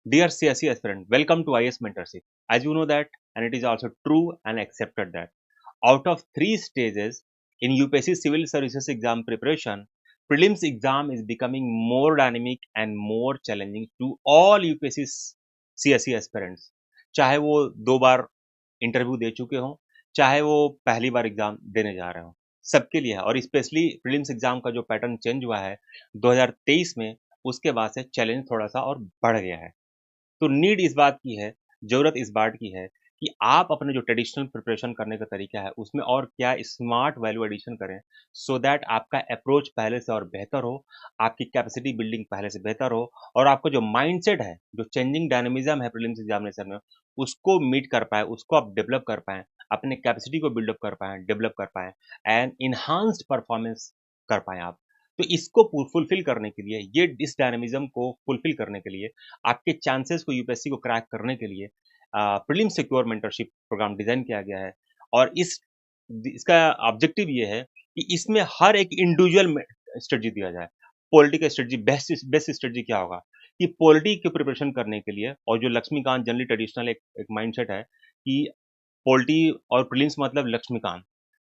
Dear CSE aspirant, welcome to IS Mentorship. As you know that, and it is also true and accepted that out of three stages in UPSC Civil Services exam preparation, prelims exam is becoming more dynamic and more challenging to all UPSC CSE aspirants. चाहे वो 2 बार interview दे चुके हों, चाहे वो पहली बार exam देने जा रहे हों, सबके लिए है। और स्पेशली प्रीलिम्स एग्जाम का जो पैटर्न चेंज हुआ है 2023 में, उसके बाद से चैलेंज थोड़ा सा और बढ़ गया है। तो नीड इस बात की है, ज़रूरत इस बात की है कि आप अपने जो ट्रेडिशनल प्रिपरेशन करने का तरीका है, उसमें और क्या स्मार्ट वैल्यू एडिशन करें, सो दैट आपका अप्रोच पहले से और बेहतर हो, आपकी कैपेसिटी बिल्डिंग पहले से बेहतर हो और आपका जो माइंडसेट है, जो चेंजिंग डायनामिज्म है प्रीलिम्स एग्जामिनेशन में, उसको मीट कर पाएँ, उसको आप डेवलप कर पाएँ, अपने कैपेसिटी को बिल्डअप कर पाएँ, डेवलप कर पाएँ एंड एनहांस्ड परफॉर्मेंस कर पाएँ आप। तो इसको फुलफिल करने के लिए, ये इस डायनामिज्म को फुलफिल करने के लिए, आपके चांसेस को यूपीएससी को क्रैक करने के लिए prelim secure mentorship programme design किया गया है। और इसका ऑब्जेक्टिव ये है कि इसमें हर एक इंडिविजुअल स्ट्रेटजी दिया जाए। पॉलिटी का स्ट्रेटजी, बेस्ट बेस्ट स्ट्रेटजी क्या होगा कि पॉलिटी की प्रिपरेशन करने के लिए, और जो लक्ष्मीकांत जनरली ट्रेडिशनल एक माइंडसेट है कि पॉलिटी और प्रीलिम्स मतलब लक्ष्मीकांत,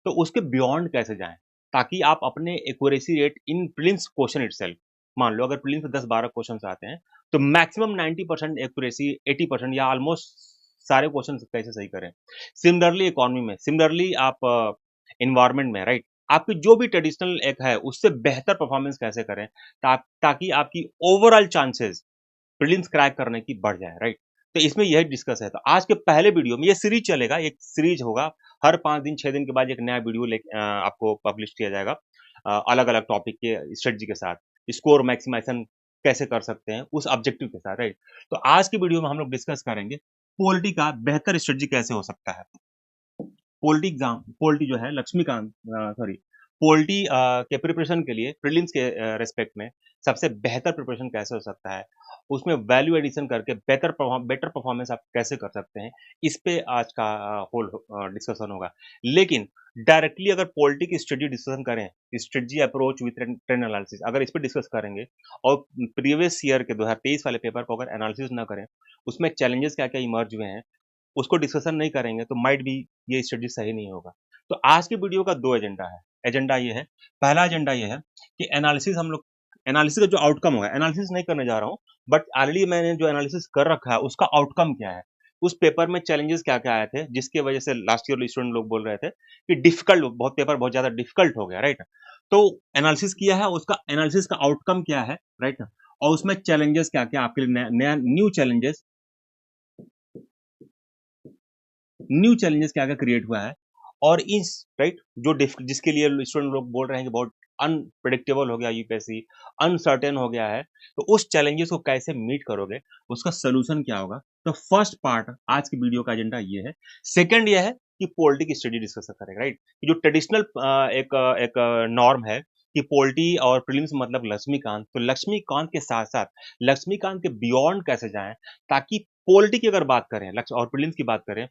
तो उसके बियॉन्ड कैसे जाएं ताकि आप अपने accuracy rate in prelims question itself, मान लो अगर प्रीलिम्स में 10-12 क्वेश्चन आते हैं तो मैक्सिमम 90% एक्यूरेसी, 80% या ऑलमोस्ट सारे क्वेश्चन कैसे सही करें। सिमिलरली इकोनॉमी में, सिमिलरली आप इन्वायरमेंट में, राइट, आपकी जो भी ट्रेडिशनल एक है उससे बेहतर परफॉर्मेंस कैसे करें ताकि आपकी ओवरऑल चांसेस प्रीलिम्स क्रैक करने की बढ़ जाए, राइट। तो इसमें यही डिस्कस है। तो आज के पहले वीडियो में ये सीरीज चलेगा, एक सीरीज होगा, हर 5 दिन 6 दिन के बाद एक नया वीडियो आपको पब्लिश किया जाएगा अलग अलग टॉपिक के स्ट्रेटजी के साथ, स्कोर मैक्सिमाइजेशन कैसे कर सकते हैं उस ऑब्जेक्टिव के साथ, राइट। तो आज की वीडियो में हम लोग डिस्कस करेंगे पॉलिटी का बेहतर स्ट्रेटजी कैसे हो सकता है। पॉलिटी एग्जाम, पॉलिटी जो है लक्ष्मीकांत, सॉरी, पॉलिटी के प्रिपरेशन के लिए प्रीलिम्स के रेस्पेक्ट में सबसे बेहतर प्रिपरेशन कैसे हो सकता है, उसमें वैल्यू एडिशन करके बेटर परफॉर्मेंस आप कैसे कर सकते हैं, इस पे आज का होल डिस्कशन होगा। लेकिन डायरेक्टली अगर पॉलिटी की स्ट्रेटजी डिस्कशन करें, strategy approach with trend analysis अगर इस पे डिस्कस करेंगे और प्रीवियस ईयर के 2023 वाले पेपर को अगर एनालिसिस ना करें, उसमें चैलेंजेस क्या क्या इमर्ज हुए हैं, उसको डिस्कशन नहीं करेंगे तो माइट बी ये स्टडी सही नहीं होगा। तो आज की वीडियो का 2 एजेंडा है। एजेंडा ये है, पहला एजेंडा ये है कि एनालिसिस हम लोग, एनालिसिस का जो आउटकम होगा, एनालिसिस नहीं करने जा रहा हूँ, बट ऑलरेडी मैंने जो एनालिसिस कर रखा है उसका आउटकम क्या है, उस पेपर में चैलेंजेस क्या क्या आए थे जिसकी वजह से लास्ट ईयर स्टूडेंट लोग बोल रहे थे कि डिफिकल्ट, बहुत पेपर बहुत ज्यादा डिफिकल्ट हो गया, राइट। तो एनालिसिस किया है, उसका एनालिसिस का आउटकम क्या है, राइट, और उसमें चैलेंजेस क्या क्या आपके लिए, नया न्यू चैलेंजेस, न्यू चैलेंजेस क्या क्या क्रिएट हुआ है। और इस, राइट, जो जिसके लिए स्टूडेंट लोग बोल रहे हैं कि बहुत अनप्रिडिक्टेबल हो गया यूपीएससी, अनसर्टेन हो गया है, तो उस चैलेंजेस को कैसे मीट करोगे, उसका सोल्यूशन क्या होगा। तो फर्स्ट पार्ट आज की वीडियो का एजेंडा ये है। सेकंड ये है कि पॉलिटी की स्टडी डिस्कस करेंगे, राइट। जो ट्रेडिशनल एक एक नॉर्म है कि पॉलिटी और प्रीलिम्स मतलब लक्ष्मीकांत, तो लक्ष्मीकांत के साथ साथ लक्ष्मीकांत के बियॉन्ड कैसे जाएं ताकि पॉलिटी की अगर बात करें, लक्ष्य और प्रीलिम्स की बात करें,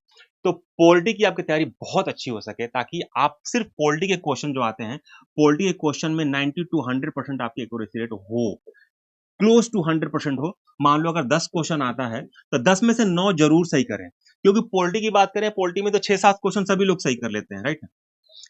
तो पॉलिटी की आपकी तैयारी बहुत अच्छी हो सके ताकि आप सिर्फ पॉलिटी के क्वेश्चन जो आते हैं, पॉलिटी के क्वेश्चन में 90 टू 100% आपकी एक्यूरेसी रेट हो, क्लोज टू 100% हो। मान लो अगर 10 क्वेश्चन आता है तो 10 में से 9 जरूर सही करें, क्योंकि पॉलिटी की बात करें, पॉलिटी में तो 6-7 क्वेश्चन सभी लोग सही कर लेते हैं, राइट।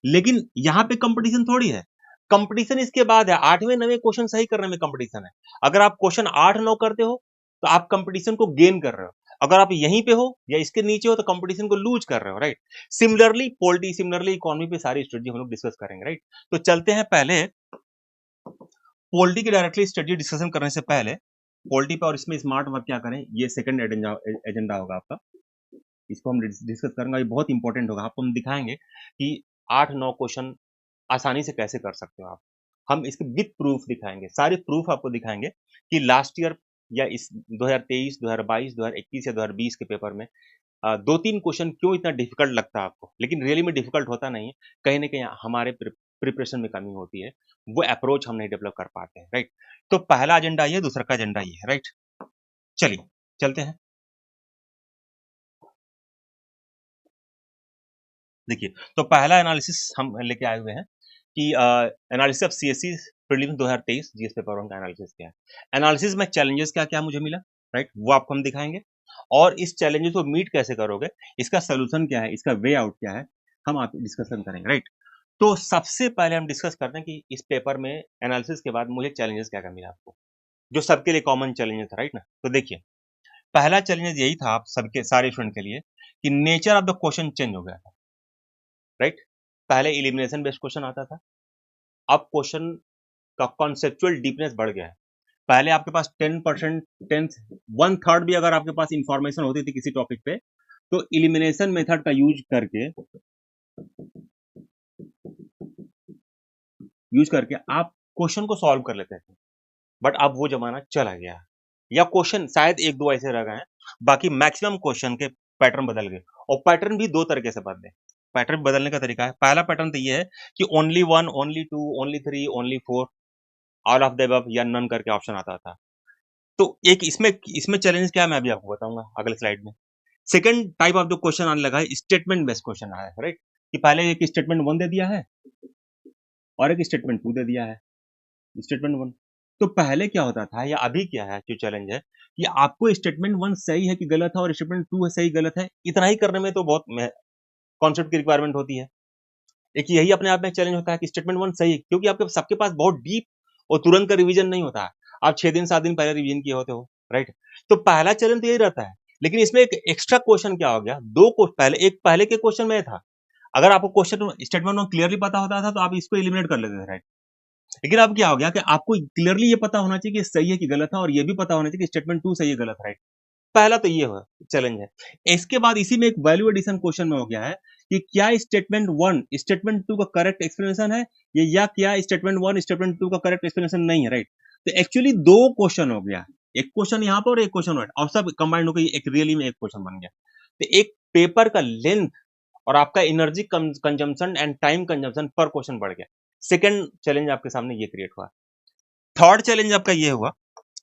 लेकिन यहाँ पे कंपटीशन थोड़ी है, कंपटीशन इसके बाद है, 8वें 9वें क्वेश्चन सही करने में कंपटीशन है। अगर आप क्वेश्चन 8-9 करते हो तो आप कंपटीशन को गेन कर रहे हो, अगर आप यहीं पे हो या इसके नीचे हो तो कंपटीशन को लूज कर रहे हो, right. Similarly polity, similarly economy पे सारी स्ट्रेटजी हम लोग डिस्कस करेंगे, राइट। तो चलते हैं पहले पॉलिटी की डायरेक्टली स्ट्रेटजी डिस्कशन करने से पहले पॉलिटी पे और इसमें स्मार्ट वर्क क्या करें, ये सेकंड एजेंडा होगा आपका, इसको हम डिस्कस करेंगे। ये बहुत इंपॉर्टेंट होगा, आपको हम दिखाएंगे कि 8-9 क्वेश्चन आसानी से कैसे कर सकते हो आप। हम इसके विद प्रूफ दिखाएंगे, सारे प्रूफ आपको दिखाएंगे कि लास्ट ईयर या इस 2023, 2022, 2021 या 2020 के पेपर में 2-3 क्वेश्चन क्यों इतना डिफिकल्ट लगता है आपको, लेकिन रियली में डिफिकल्ट होता नहीं है, कहीं ना कहीं हमारे प्रिपरेशन में कमी होती है, वो अप्रोच हम नहीं डेवलप कर पाते हैं, राइट। तो पहला एजेंडा ये, दूसरा का एजेंडा ये है, राइट। चलिए चलते हैं। देखिए, तो पहला एनालिसिस हम लेके आए हुए हैं कि analysis of CSC prelims 2023 GS paper one का एनालिसिस क्या है। एनालिसिस में चैलेंजेस क्या क्या मुझे मिला, राइट, वो आपको हम दिखाएंगे। और इस चैलेंजेस को मीट कैसे करोगे, इसका सोल्यूशन क्या है, इसका वे आउट क्या है, हम आप डिस्कशन करेंगे, राइट। तो सबसे पहले हम डिस्कस करते हैं कि इस पेपर में एनालिसिस के बाद मुझे चैलेंजेस क्या क्या मिला आपको, जो सबके लिए कॉमन चैलेंजेस था, राइट ना। तो देखिए, पहला चैलेंज यही था आप सबके सारे स्टूडेंट के लिए कि nature of the question change हो गया था, राइट। पहले इलिमिनेशन बेस्ड क्वेश्चन आता था, अब क्वेश्चन का कॉन्सेप्चुअल डीपनेस बढ़ गया है। पहले आपके पास 10%, 10th, 1/3 भी अगर आपके पास इंफॉर्मेशन होती थी किसी टॉपिक पे, तो इलिमिनेशन मेथड का यूज करके आप क्वेश्चन को सॉल्व कर लेते थे। बट अब वो जमाना चला गया, या क्वेश्चन शायद एक दो ऐसे रह गए हैं, बाकी मैक्सिमम क्वेश्चन के पैटर्न बदल गए। और पैटर्न भी दो तरीके से बदले। पैटर्न बदलने का तरीका है, पहला पैटर्न तो ये है कि only one, only two, only three, only four, all of the above या नन करके ऑप्शन आता था। तो एक इसमें इसमें चैलेंज क्या है मैं अभी आपको बताऊंगा अगले स्लाइड में। Second type of the question आने लगा है, स्टेटमेंट बेस्ड क्वेश्चन आया है, राइट। कि पहले एक स्टेटमेंट वन दे दिया है और एक स्टेटमेंट टू दे दिया है। स्टेटमेंट वन, तो पहले क्या होता था या अभी क्या है जो चैलेंज है कि आपको स्टेटमेंट वन सही है कि गलत है और स्टेटमेंट टू है सही गलत है, इतना ही करने में तो बहुत कॉन्सेप्ट की रिक्वायरमेंट होती है। एक यही अपने आप में चैलेंज होता है कि स्टेटमेंट वन सही है, क्योंकि आपके सबके पास बहुत डीप और तुरंत का रिवीजन नहीं होता है। आप 6 दिन 7 दिन पहले रिवीजन किए होते हो, राइट। तो पहला चैलेंज तो यही रहता है। लेकिन इसमें एक एक्स्ट्रा क्वेश्चन क्या हो गया, दो पहले, एक पहले के क्वेश्चन में था, अगर आपको क्वेश्चन स्टेटमेंट वन क्लियरली पता होता था तो आप इसको एलिमिनेट कर लेते थे, राइट। लेकिन अब क्या हो गया कि आपको क्लियरली ये पता होना चाहिए कि सही है कि गलत है, और ये भी पता होना चाहिए कि स्टेटमेंट टू सही है गलत है, राइट। पहला तो ये चैलेंज है। इसके बाद इसी में एक वैल्यू एडिशन क्वेश्चन में हो गया है कि क्या स्टेटमेंट वन स्टेटमेंट टू का करेक्ट एक्सप्लेनेशन है, ये या क्या स्टेटमेंट वन स्टेटमेंट टू का करेक्ट एक्सप्लेनेशन नहीं है, राइट। तो एक्चुअली दो क्वेश्चन हो गया, एक क्वेश्चन यहाँ पर और एक क्वेश्चन और सब कंबाइंड होकर एक रियली में एक क्वेश्चन बन गया। तो एक पेपर का लेंथ और आपका energy consumption and time consumption पर क्वेश्चन बढ़ गया। सेकंड चैलेंज आपके सामने ये क्रिएट हुआ। थर्ड चैलेंज आपका ये हुआ,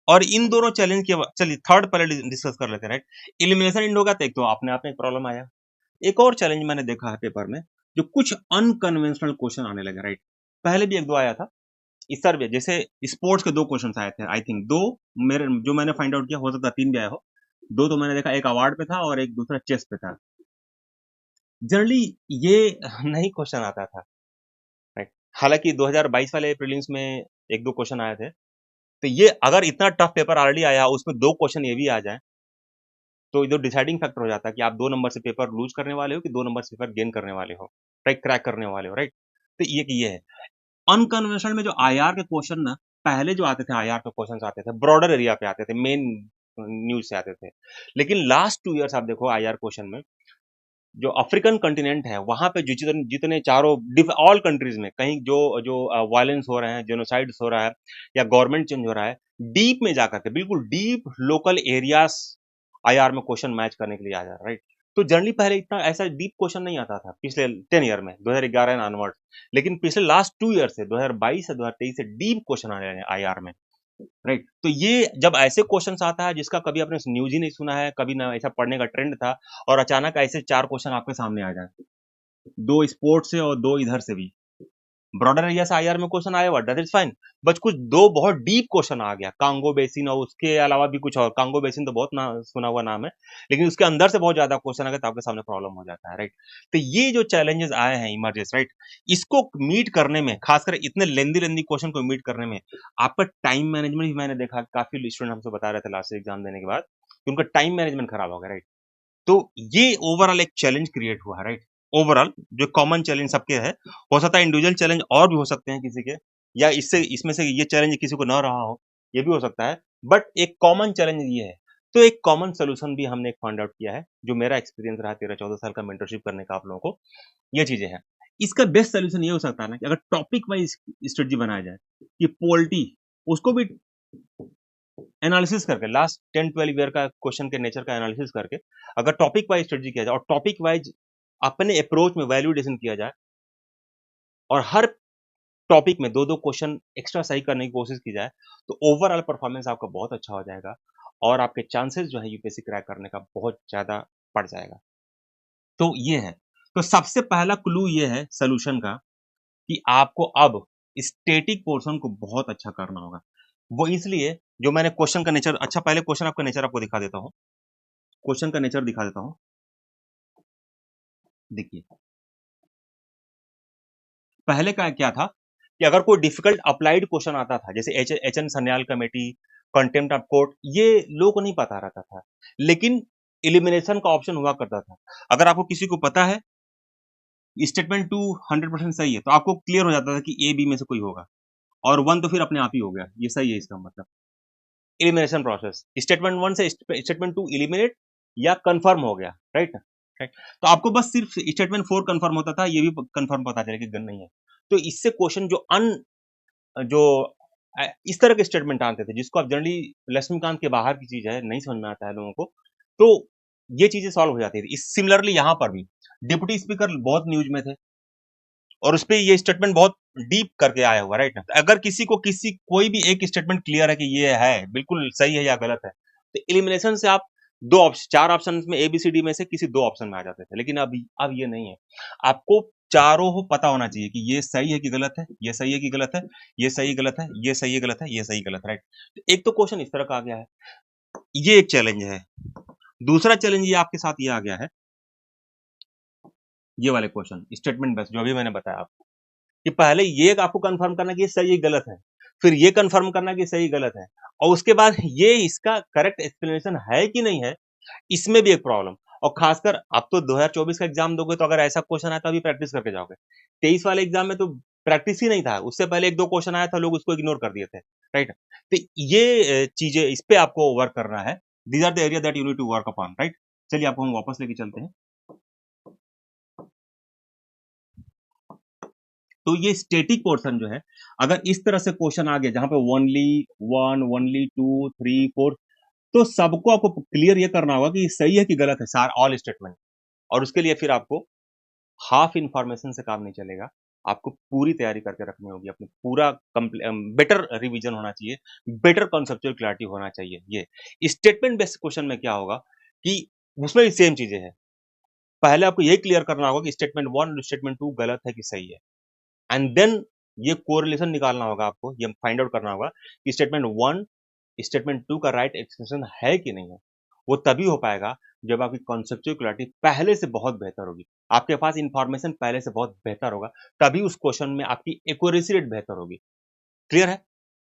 और इन दोनों चैलेंज के चलिए थर्ड पहले डिस्कस कर लेते हैं, राइट। इलिमिनेशन इंड होगा तो एक तो अपने आप में एक प्रॉब्लम आया। एक और चैलेंज मैंने देखा है पेपर में, जो कुछ अनकन्वेंशनल क्वेश्चन आने लगे, राइट। पहले भी एक दो आया था, इस सर भी जैसे स्पोर्ट्स के दो क्वेश्चन आए थे, आई थिंक दो, मेरे जो मैंने फाइंड आउट किया, हो सकता है तीन भी आया हो। दो तो मैंने देखा, एक अवार्ड पे था और एक दूसरा चेस पे था। जनरली ये नहीं क्वेश्चन आता था, राइट। हालांकि 2022 वाले प्रीलिम्स में एक दो क्वेश्चन आए थे। तो ये अगर इतना टफ पेपर ऑलरेडी आया, उसमें दो क्वेश्चन ये भी आ जाए, तो ये डिसाइडिंग फैक्टर हो जाता है कि आप 2 नंबर से पेपर लूज करने वाले हो कि 2 नंबर से पेपर गेन करने वाले हो, राइट, क्रैक करने वाले हो, राइट। तो ये है अनकन्वेंशनल में जो आईआर के क्वेश्चन ना, पहले जो आते थे आईआर के क्वेश्चन आते थे ब्रॉडर एरिया पे आते थे, मेन न्यूज से आते थे। लेकिन लास्ट 2 इयर्स आप देखो आईआर क्वेश्चन में, जो अफ्रीकन कंटिनेंट है वहां पे जो जितने जितने चारों ऑल कंट्रीज में कहीं जो जो वायलेंस हो रहे हैं, जेनोसाइड्स हो रहा है, या गवर्नमेंट चेंज हो रहा है, डीप में जाकर के बिल्कुल डीप लोकल एरियाज आईआर में क्वेश्चन मैच करने के लिए आ जा रहा है, राइट। तो जनरली पहले इतना ऐसा डीप क्वेश्चन नहीं आता था पिछले 10 ईयर में, 2011 ऑनवर्ड। लेकिन पिछले लास्ट 2 ईयर से 2022 से 2023 से डीप क्वेश्चन आ रहे हैं आईआर में, राइट। तो ये जब ऐसे क्वेश्चन आता है जिसका कभी आपने न्यूज ही नहीं सुना है, कभी ना ऐसा पढ़ने का ट्रेंड था, और अचानक ऐसे चार क्वेश्चन आपके सामने आ जाए, दो स्पोर्ट्स से और दो इधर से भी, ब्रॉडर एरिया से आईआर में क्वेश्चन आया हुआ, दैट इज फाइन। बट कुछ दो बहुत डीप क्वेश्चन आ गया, कांगो बेसिन और उसके अलावा भी कुछ और, कांगो बेसिन तो बहुत ना सुना हुआ नाम है, लेकिन उसके अंदर से बहुत ज्यादा क्वेश्चन आ गया, तो आपके सामने प्रॉब्लम हो जाता है, राइट। तो ये जो चैलेंजेस आए हैं इमर्जेस, राइट, इसको मीट करने में, खासकर इतने लेंदी लेंदी क्वेश्चन को मीट करने में, आपका टाइम मैनेजमेंट भी, मैंने देखा काफी स्टूडेंट हमसे बता रहे थे लास्ट एग्जाम देने के बाद कि उनका टाइम मैनेजमेंट खराब हो गया, राइट। तो ये ओवरऑल एक चैलेंज क्रिएट हुआ है, राइट। ओवरऑल जो कॉमन चैलेंज सबके है, हो सकता है इंडिविजुअल चैलेंज और भी हो सकते हैं किसी के, या इससे इसमें से ये चैलेंज किसी को ना रहा हो, ये भी हो सकता है। बट एक कॉमन चैलेंज ये है। तो एक कॉमन सोल्यूशन भी हमने फाइंड आउट किया है, जो मेरा एक्सपीरियंस रहा 13-14 साल का मेंटरशिप करने का आप लोगों को, ये चीजें हैं। इसका बेस्ट सोल्यूशन ये हो सकता है ना कि अगर टॉपिक वाइज स्ट्रेटजी बनाया जाए, कि पोलिटी उसको भी एनालिसिस करके, लास्ट 10-12 ईयर का क्वेश्चन के नेचर का एनालिसिस करके, अगर टॉपिक वाइज स्ट्रेटजी किया जाए और टॉपिक वाइज अपने अप्रोच में वैल्यूडेशन किया जाए, और हर टॉपिक में दो दो क्वेश्चन एक्स्ट्रा सही करने की कोशिश की जाए, तो ओवरऑल परफॉर्मेंस आपका बहुत अच्छा हो जाएगा, और आपके चांसेस जो है यूपीएससी क्रैक करने का बहुत ज्यादा बढ़ जाएगा। तो ये है। तो सबसे पहला क्लू ये है सोल्यूशन का, कि आपको अब स्टैटिक पोर्शन को बहुत अच्छा करना होगा। वो इसलिए जो मैंने क्वेश्चन का नेचर, अच्छा पहले क्वेश्चन आपका नेचर आपको दिखा देता हूँ, क्वेश्चन का नेचर दिखा देता हूँ। देखिए पहले का क्या था कि अगर कोई डिफिकल्ट अप्लाइड क्वेश्चन आता था, जैसे H N Sanyal committee, contempt of court, ये लोगों को नहीं पता रहता था, लेकिन एलिमिनेशन का ऑप्शन हुआ करता था। अगर आपको किसी को पता है स्टेटमेंट टू 100% सही है, तो आपको क्लियर हो जाता था कि ए बी में से कोई होगा, और वन तो फिर अपने आप ही हो गया, ये सही है इसका मतलब। एलिमिनेशन प्रोसेस, स्टेटमेंट वन से स्टेटमेंट टू एलिमिनेट या कंफर्म हो गया, राइट राइट। तो आपको बस सिर्फ स्टेटमेंट फोर कंफर्म होता था, ये भी कंफर्म पता चले कि गन नहीं है। तो इससे क्वेश्चन जो इस तरह के स्टेटमेंट आते थे जिसको आप जनरली लक्ष्मीकांत के बाहर की चीज है, नहीं समझ में आता है लोगों को, तो ये चीजें सॉल्व हो जाती थी। इस सिमिलरली यहाँ पर भी डिप्टी स्पीकर बहुत न्यूज में थे, और उस पे ये स्टेटमेंट बहुत डीप करके आया हुआ, राइट ना। अगर किसी को कोई भी एक स्टेटमेंट क्लियर है कि ये है बिल्कुल सही है या गलत है, तो एलिमिनेशन से आप दो ऑप्शन, चार ऑप्शन में एबीसीडी में से किसी दो ऑप्शन में आ जाते थे, लेकिन अब ये नहीं है। आपको चारों को पता होना चाहिए कि ये सही है कि गलत है, ये सही है कि गलत है, ये सही गलत है, ये सही है गलत है, ये सही गलत, राइट। एक तो क्वेश्चन इस तरह का आ गया है, ये एक चैलेंज है। दूसरा चैलेंज ये आपके साथ ये आ गया है, ये वाले क्वेश्चन स्टेटमेंट बेस्ड जो अभी मैंने बताया आपको, कि पहले ये आपको कंफर्म करना कि ये सही है गलत है, फिर ये कंफर्म करना कि सही गलत है, और उसके बाद ये इसका करेक्ट एक्सप्लेनेशन है कि नहीं है, इसमें भी एक प्रॉब्लम। और खासकर अब तो 2024 का एग्जाम दोगे, तो अगर ऐसा क्वेश्चन आया तो अभी प्रैक्टिस करके जाओगे। 23 वाले एग्जाम में तो प्रैक्टिस ही नहीं था, उससे पहले एक दो क्वेश्चन आया था, लोग उसको इग्नोर कर दिए थे, राइट। तो ये चीजें, इस पे आपको वर्क करना है। These are the area that you need to work upon, right. चलिए आपको हम वापस लेके चलते हैं। तो ये स्टेटिक पोर्शन जो है, अगर इस तरह से क्वेश्चन आ गया जहां पे only one, only two, three, four, तो सबको आपको क्लियर ये करना होगा कि सही है कि गलत है, सार ऑल स्टेटमेंट। और उसके लिए फिर आपको हाफ इंफॉर्मेशन से काम नहीं चलेगा, आपको पूरी तैयारी करके रखनी होगी, अपनी पूरा बेटर रिवीजन होना चाहिए, बेटर कॉन्सेप्चुअल क्लैरिटी होना चाहिए। ये स्टेटमेंट बेस्ड क्वेश्चन में क्या होगा कि उसमें भी सेम चीजें हैं। पहले आपको ये क्लियर करना होगा कि स्टेटमेंट वन और स्टेटमेंट टू गलत है कि सही है, एंड देन ये कोरिलेशन निकालना होगा आपको, ये फाइंड आउट करना होगा कि स्टेटमेंट वन स्टेटमेंट टू का राइट एक्सप्रेशन है कि नहीं है। वो तभी हो पाएगा जब आपकी कॉन्सेप्चुअल क्लैरिटी पहले से बहुत बेहतर होगी, आपके पास इंफॉर्मेशन पहले से बहुत बेहतर होगा, तभी उस क्वेश्चन में आपकी एक्यूरेसी रेट बेहतर होगी। क्लियर है?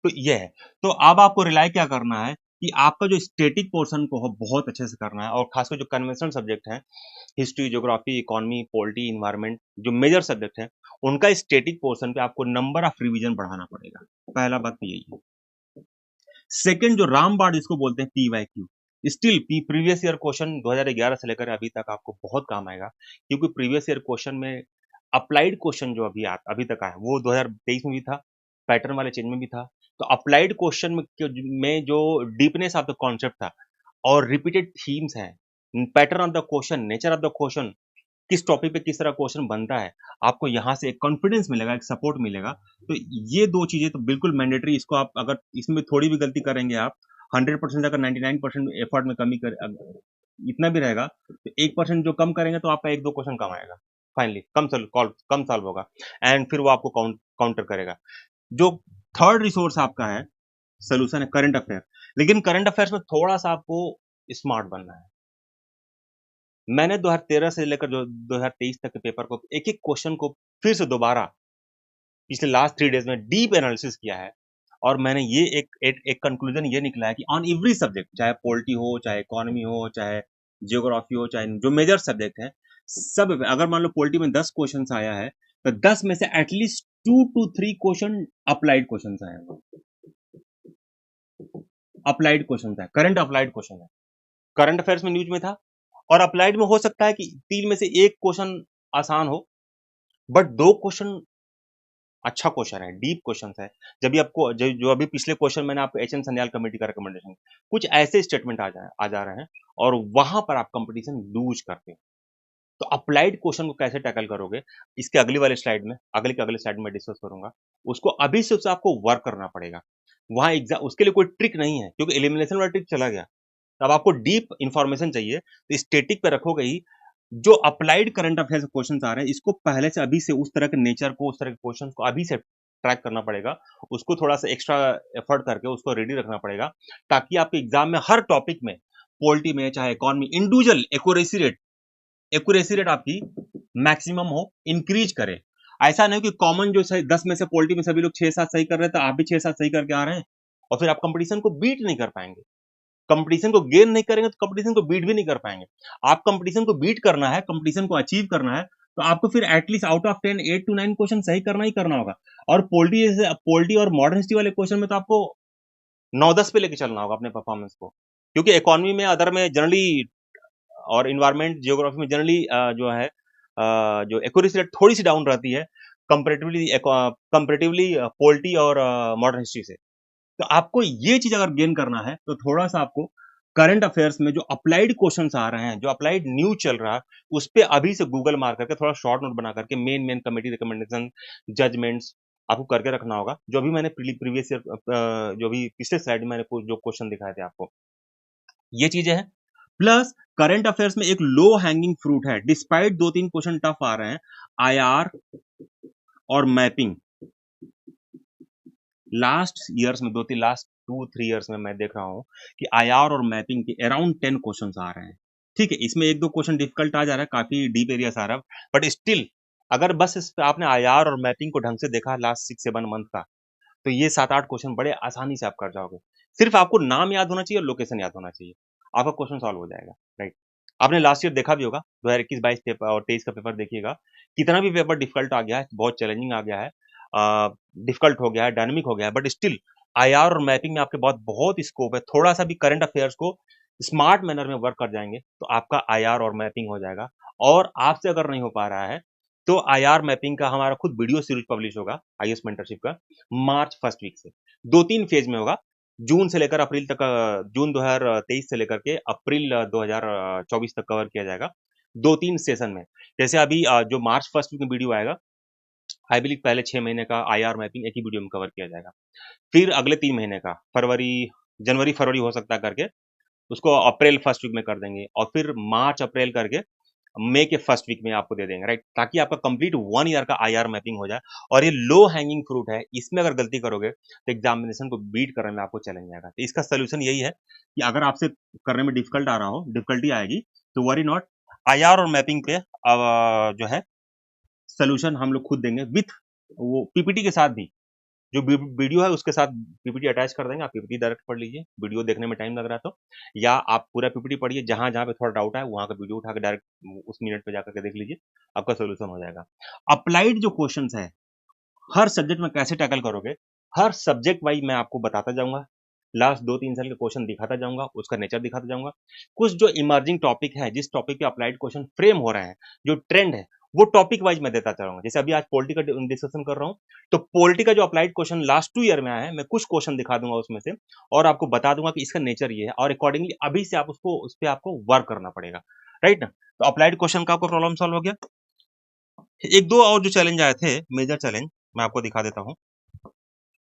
तो ये है। तो अब आपको रिलाई क्या करना है कि आपका जो स्टैटिक पोर्शन को बहुत अच्छे से करना है, और खासकर जो कन्वेंशनल सब्जेक्ट हैं, history, geography, economy, polity, environment, जो मेजर सब्जेक्ट है, उनका स्टैटिक पोर्शन पे आपको नंबर ऑफ रिवीजन बढ़ाना पड़ेगा। पहला बात तो यही है। सेकंड, जो रामबाण इसको बोलते हैं PYQ, still previous year question 2011 से लेकर अभी तक आपको बहुत काम आएगा, क्योंकि प्रीवियस ईयर क्वेश्चन में अप्लाइड क्वेश्चन जो अभी तक आया वो 2023 में भी था, पैटर्न वाले चेंज में भी था। तो अप्लाइड क्वेश्चन में जो डीपनेस ऑफ द कॉन्सेप्ट था, और रिपीटेड थीम्स हैं, pattern of the question, nature of the question, किस टॉपिक पे किस तरह क्वेश्चन बनता है, आपको यहाँ से एक कॉन्फिडेंस मिलेगा, एक सपोर्ट मिलेगा। तो ये दो चीजें तो बिल्कुल मैंडेटरी, इसको आप अगर इसमें थोड़ी भी गलती करेंगे, आप 100% अगर 99% एफर्ट में कमी कर इतना भी रहेगा, तो 1% जो कम करेंगे तो आपका एक दो क्वेश्चन कम आएगा, फाइनली कम सॉल्व होगा, एंड फिर वो आपको काउंटर करेगा। जो थर्ड रिसोर्स आपका है, सोल्यूशन है करंट अफेयर। लेकिन करंट अफेयर्स में थोड़ा सा आपको स्मार्ट बनना है। मैंने 2013 से लेकर जो 2023 तक के पेपर को, एक एक क्वेश्चन को फिर से दोबारा पिछले लास्ट 3 डेज में डीप एनालिसिस किया है, और मैंने ये एक कंक्लूजन ये निकला है कि ऑन एवरी सब्जेक्ट, चाहे पॉलिटी हो, चाहे इकोनॉमी हो, चाहे जियोग्राफी हो, चाहे जो मेजर सब्जेक्ट है, सब अगर मान लो पॉलिटी में 10 क्वेश्चन आया है, तो 10 में से at least 2 to 3 question applied question आए हैं, अप्लाइड क्वेश्चन है, करंट अप्लाइड क्वेश्चन है। करंट अफेयर्स में न्यूज में था, और अप्लाइड में हो सकता है कि 3 में से एक क्वेश्चन आसान हो, बट 2 क्वेश्चन अच्छा क्वेश्चन है, डीप क्वेश्चन है। जब भी आपको जो अभी पिछले क्वेश्चन मैंने आपको एच एन सन्याल कमेटी का रिकमेंडेशन, कुछ ऐसे स्टेटमेंट आ जा रहे हैं, और वहां पर आप कंपटीशन लूज करते हैं। तो अप्लाइड क्वेश्चन को कैसे टैकल करोगे, इसके अगली वाले स्लाइड में, अगले के अगले स्लाइड में डिस्कस करूंगा। उसको अभी से उससे आपको वर्क करना पड़ेगा। वहां एग्जाम, उसके लिए कोई ट्रिक नहीं है, क्योंकि एलिमिनेशन वाला ट्रिक चला गया। अब आपको डीप इंफॉर्मेशन चाहिए, तो स्टेटिक पे रखोगे ही। जो अप्लाइड करंट अफेयर्स क्वेश्चन आ रहे हैं, इसको पहले से अभी से उस तरह के नेचर को, उस तरह के क्वेश्चन को अभी से ट्रैक करना पड़ेगा, उसको थोड़ा सा एक्स्ट्रा एफर्ट करके उसको रेडी रखना पड़ेगा, ताकि आपके एग्जाम में हर टॉपिक में, पॉलिटी में चाहे इकोनॉमी, इंडिविजुअल एक्यूरेसी रेट आपकी मैक्सिमम हो, इंक्रीज करे। ऐसा नहीं कि कॉमन जो 10 में से पॉलिटी में सभी लोग 6-7 सही कर रहे हैं तो आप भी 6-7 सही करके आ रहे हैं, और फिर आप कंपटीशन को बीट नहीं कर पाएंगे। कंपटीशन को गेन नहीं करेंगे तो कंपटीशन को बीट भी नहीं कर पाएंगे। आप कंपटीशन को बीट करना है, कंपटीशन को अचीव करना है, तो आपको फिर at least out of 10 8 to 9 question सही करना ही करना होगा। और पॉलिटी और मॉडर्न हिस्ट्री वाले क्वेश्चन में तो आपको 9-10 पे लेके चलना होगा अपने परफॉर्मेंस को, क्योंकि इकोनॉमी में, अदर में जनरली, और इन्वायरमेंट जियोग्राफी में जनरली जो है जो एक्यूरेसी रेट थोड़ी सी डाउन रहती है कंपेरेटिवली पॉलिटी और मॉडर्न हिस्ट्री से। तो आपको ये चीज अगर गेन करना है तो थोड़ा सा आपको करंट अफेयर्स में जो अप्लाइड क्वेश्चंस आ रहे हैं, जो अप्लाइड न्यूज चल रहा है, उस पे अभी से गूगल मार करके थोड़ा शॉर्ट नोट बना करके मेन कमेटी रिकमेंडेशन, जजमेंट्स आपको करके रखना होगा। जो भी मैंने प्रीवियस ईयर, जो भी पिछले स्लाइड में मैंने जो क्वेश्चन दिखाए थे आपको, ये चीजें हैं। प्लस करंट अफेयर्स में एक लो हैंगिंग फ्रूट है, डिस्पाइट 2-3 क्वेश्चन टफ आ रहे हैं, आईआर और मैपिंग। लास्ट लास्ट 2-3 ईयर्स में मैं देख रहा हूं कि आईआर और मैपिंग के अराउंड 10 क्वेश्चन आ रहे हैं। ठीक है, इसमें 1-2 क्वेश्चन डिफिकल्ट आ जा रहा है, काफी डीप एरियाज आ रहा है, बट स्टिल अगर बस इस पे आपने आईआर और मैपिंग को ढंग से देखा लास्ट 6-7 मंथ का, तो ये 7-8 क्वेश्चन बड़े आसानी से आप कर जाओगे। सिर्फ आपको नाम याद होना चाहिए और लोकेशन याद होना चाहिए, आपका क्वेश्चन सॉल्व हो जाएगा। राइट, आपने लास्ट ईयर देखा भी होगा, 2021-22 पेपर और 23 का पेपर देखिएगा, कितना भी पेपर डिफिकल्ट आ गया है, बहुत चैलेंजिंग आ गया है, डिफिकल्ट हो गया है, डायनेमिक हो गया है, बट स्टिल आईआर और मैपिंग में आपके बहुत बहुत स्कोप है। थोड़ा सा भी करंट अफेयर्स को स्मार्ट मैनर में वर्क कर जाएंगे तो आपका आईआर और मैपिंग हो जाएगा। और आपसे अगर नहीं हो पा रहा है तो आईआर मैपिंग का हमारा खुद वीडियो सीरीज पब्लिश होगा आईएएस मेंटरशिप का, मार्च फर्स्ट वीक से 2-3 फेज में होगा, जून से लेकर अप्रैल तक, जून 2023 से लेकर के अप्रैल 2024 तक कवर किया जाएगा 2-3 सेशन में। जैसे अभी जो मार्च फर्स्ट वीक में वीडियो आएगा, आई बिलीव पहले 6 महीने का आईआर मैपिंग एक ही वीडियो में कवर किया जाएगा। फिर अगले 3 महीने का, जनवरी फरवरी हो सकता है करके, उसको अप्रैल फर्स्ट वीक में कर देंगे, और फिर मार्च अप्रैल करके मई के फर्स्ट वीक में आपको दे देंगे। राइट, ताकि आपका कंप्लीट 1 ईयर का आईआर मैपिंग हो जाए। और ये लो हैंगिंग फ्रूट है, इसमें अगर गलती करोगे तो एग्जामिनेशन को बीट करने में आपको चैलेंज आएगा। तो इसका सोल्यूशन यही है कि अगर आपसे करने में डिफिकल्ट आ रहा हो, डिफिकल्टी आएगी, तो वरी नॉट, आईआर और मैपिंग पे जो है सोल्यूशन हम लोग खुद देंगे, विथ वो पीपीटी के साथ भी। जो वीडियो है उसके साथ पीपीटी अटैच कर देंगे, आप पीपीटी डायरेक्ट पढ़ लीजिए, वीडियो देखने में टाइम लग रहा है तो, या आप पूरा पीपीटी पढ़िए, जहां जहां पे थोड़ा डाउट है वहां का वीडियो उठा के डायरेक्ट उस मिनट पे जाकर के देख लीजिए, आपका सोल्यूशन हो जाएगा। अप्लाइड जो क्वेश्चंस है हर सब्जेक्ट में कैसे टैकल करोगे, हर सब्जेक्ट वाइज मैं आपको बताता जाऊंगा, लास्ट 2-3 साल के क्वेश्चन दिखाता जाऊंगा, उसका नेचर दिखाता जाऊंगा। कुछ जो इमर्जिंग टॉपिक है, जिस टॉपिक पे अप्लाइड क्वेश्चन फ्रेम हो रहे हैं, जो ट्रेंड है, वो टॉपिक वाइज मैं देता चलूंगा। जैसे अभी आज पॉलिटी का डिस्कशन कर रहा हूँ, तो पॉलिटी का जो अप्लाइड क्वेश्चन लास्ट 2 ईयर में आया है, मैं कुछ क्वेश्चन दिखा दूंगा उसमें से, और आपको बता दूंगा कि इसका नेचर ये है, और अकॉर्डिंगली अभी से आप उस पर आपको वर्क करना पड़ेगा। राइट ना, तो अप्लाइड क्वेश्चन का आपको प्रॉब्लम सॉल्व हो गया। एक दो और जो चैलेंज आए थे, मेजर चैलेंज, मैं आपको दिखा देता हूँ।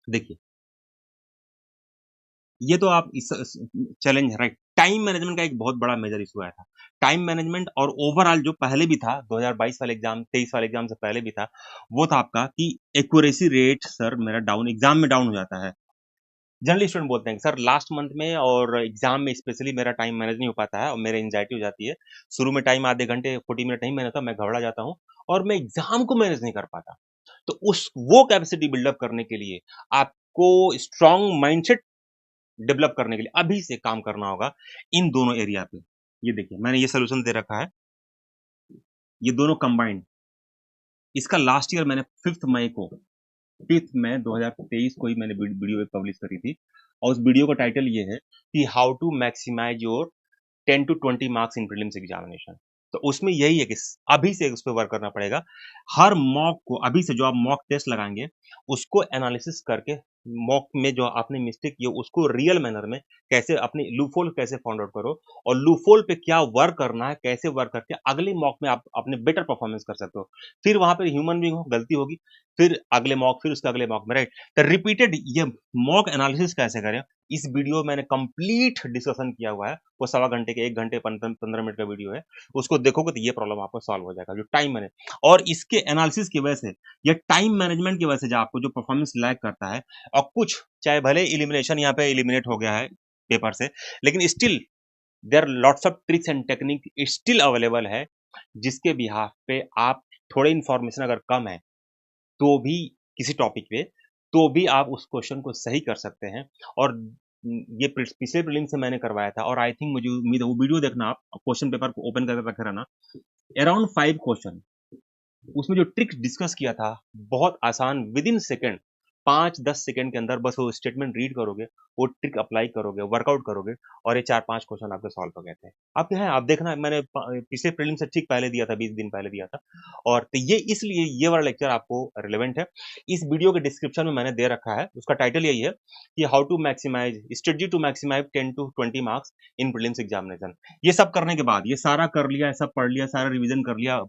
देखिए, ये तो आप इस चैलेंज है। राइट, टाइम मैनेजमेंट का एक बहुत बड़ा मेजर इशू आया था। टाइम मैनेजमेंट और ओवरऑल जो पहले भी था, 2022 वाले एग्जाम, 23 वाले एग्जाम से पहले भी था, वो था आपका कि एक्यूरेसी रेट सर मेरा डाउन, एग्जाम में डाउन हो जाता है। जनरली स्टूडेंट बोलते हैं सर लास्ट मंथ में और एग्जाम में स्पेशली मेरा टाइम मैनेज नहीं हो पाता है और मेरे एंजाइटी हो जाती है। शुरू में टाइम आधे घंटे 40 मिनट नहीं मैनेज होता, मैं घबरा जाता हूँ और मैं एग्जाम को मैनेज नहीं कर पाता। तो उस वो कैपेसिटी बिल्डअप करने के लिए आपको स्ट्रांग माइंडसेट डेवलप करने के लिए अभी से काम करना होगा इन दोनों एरिया पे। ये देखिए, मैंने ये सोल्यूशन दे रखा है, ये दोनों कंबाइंड। इसका लास्ट ईयर मैंने 5 मई 2023 को ही मैंने वीडियो पब्लिश करी थी, और उस वीडियो का टाइटल ये है कि how to maximise your 10 to 20 marks in prelims examination. तो उसमें यही है कि अभी से उस पर वर्क करना पड़ेगा। हर मॉक को अभी से, जो आप मॉक टेस्ट लगाएंगे उसको एनालिसिस करके मॉक में जो आपने मिस्टेक की है उसको रियल मैनर में कैसे अपने लूपहोल कैसे फाइंड आउट करो और लूपहोल पे क्या वर्क करना है, कैसे वर्क करके अगले मॉक में आप अपने बेटर परफॉर्मेंस कर सकते हो। फिर वहां पर ह्यूमन बीइंग हो, गलती होगी, फिर अगले मॉक, फिर उसके अगले मॉक में, राइट। तो रिपीटेड ये मॉक एनालिसिस कैसे करें, इस वीडियो में मैंने कंप्लीट डिस्कशन किया हुआ है। वो 1.25 घंटे के 1 घंटे 15 मिनट का वीडियो है, उसको देखोगे तो ये प्रॉब्लम आपको सॉल्व हो जाएगा, जो टाइम मैंने और इसके एनालिसिस की वजह से, या टाइम मैनेजमेंट की वजह से जो आपको जो परफॉर्मेंस लैग करता है, और कुछ चाहे भले इलिमिनेशन यहाँ पे इलिमिनेट हो गया है पेपर से, लेकिन still there lots of tricks and technique still available है, जिसके बिहाफ पे आप थोड़े इंफॉर्मेशन अगर कम है तो भी किसी टॉपिक पे, तो भी आप उस क्वेश्चन को सही कर सकते हैं। और ये पिछले प्रीलिम से मैंने करवाया था, और आई थिंक मुझे उम्मीद है वो वीडियो देखना, आप क्वेश्चन पेपर को ओपन करके रखे रहना, अराउंड 5 क्वेश्चन, उसमें जो ट्रिक्स डिस्कस किया था बहुत आसान, विद इन सेकेंड, 5-10 सेकंड के अंदर बस वो स्टेटमेंट रीड करोगे, वो ट्रिक अप्लाई करोगे, वर्कआउट करोगे, और ये 4-5 क्वेश्चन आपके सॉल्व हो गए थे। आप हैं, आप देखना, मैंने पिछले प्रीलिम से ठीक पहले दिया था, 20 दिन पहले दिया था। और तो ये इसलिए ये वाला लेक्चर आपको रिलेवेंट है। इस वीडियो के डिस्क्रिप्शन में मैंने दे रखा है, उसका टाइटल यही है कि how to maximise strategy to maximise 10 to 20 marks in prelims examination. ये सब करने के बाद, ये सारा कर लिया, सब पढ़ लिया, सारा रिवीजन कर लिया,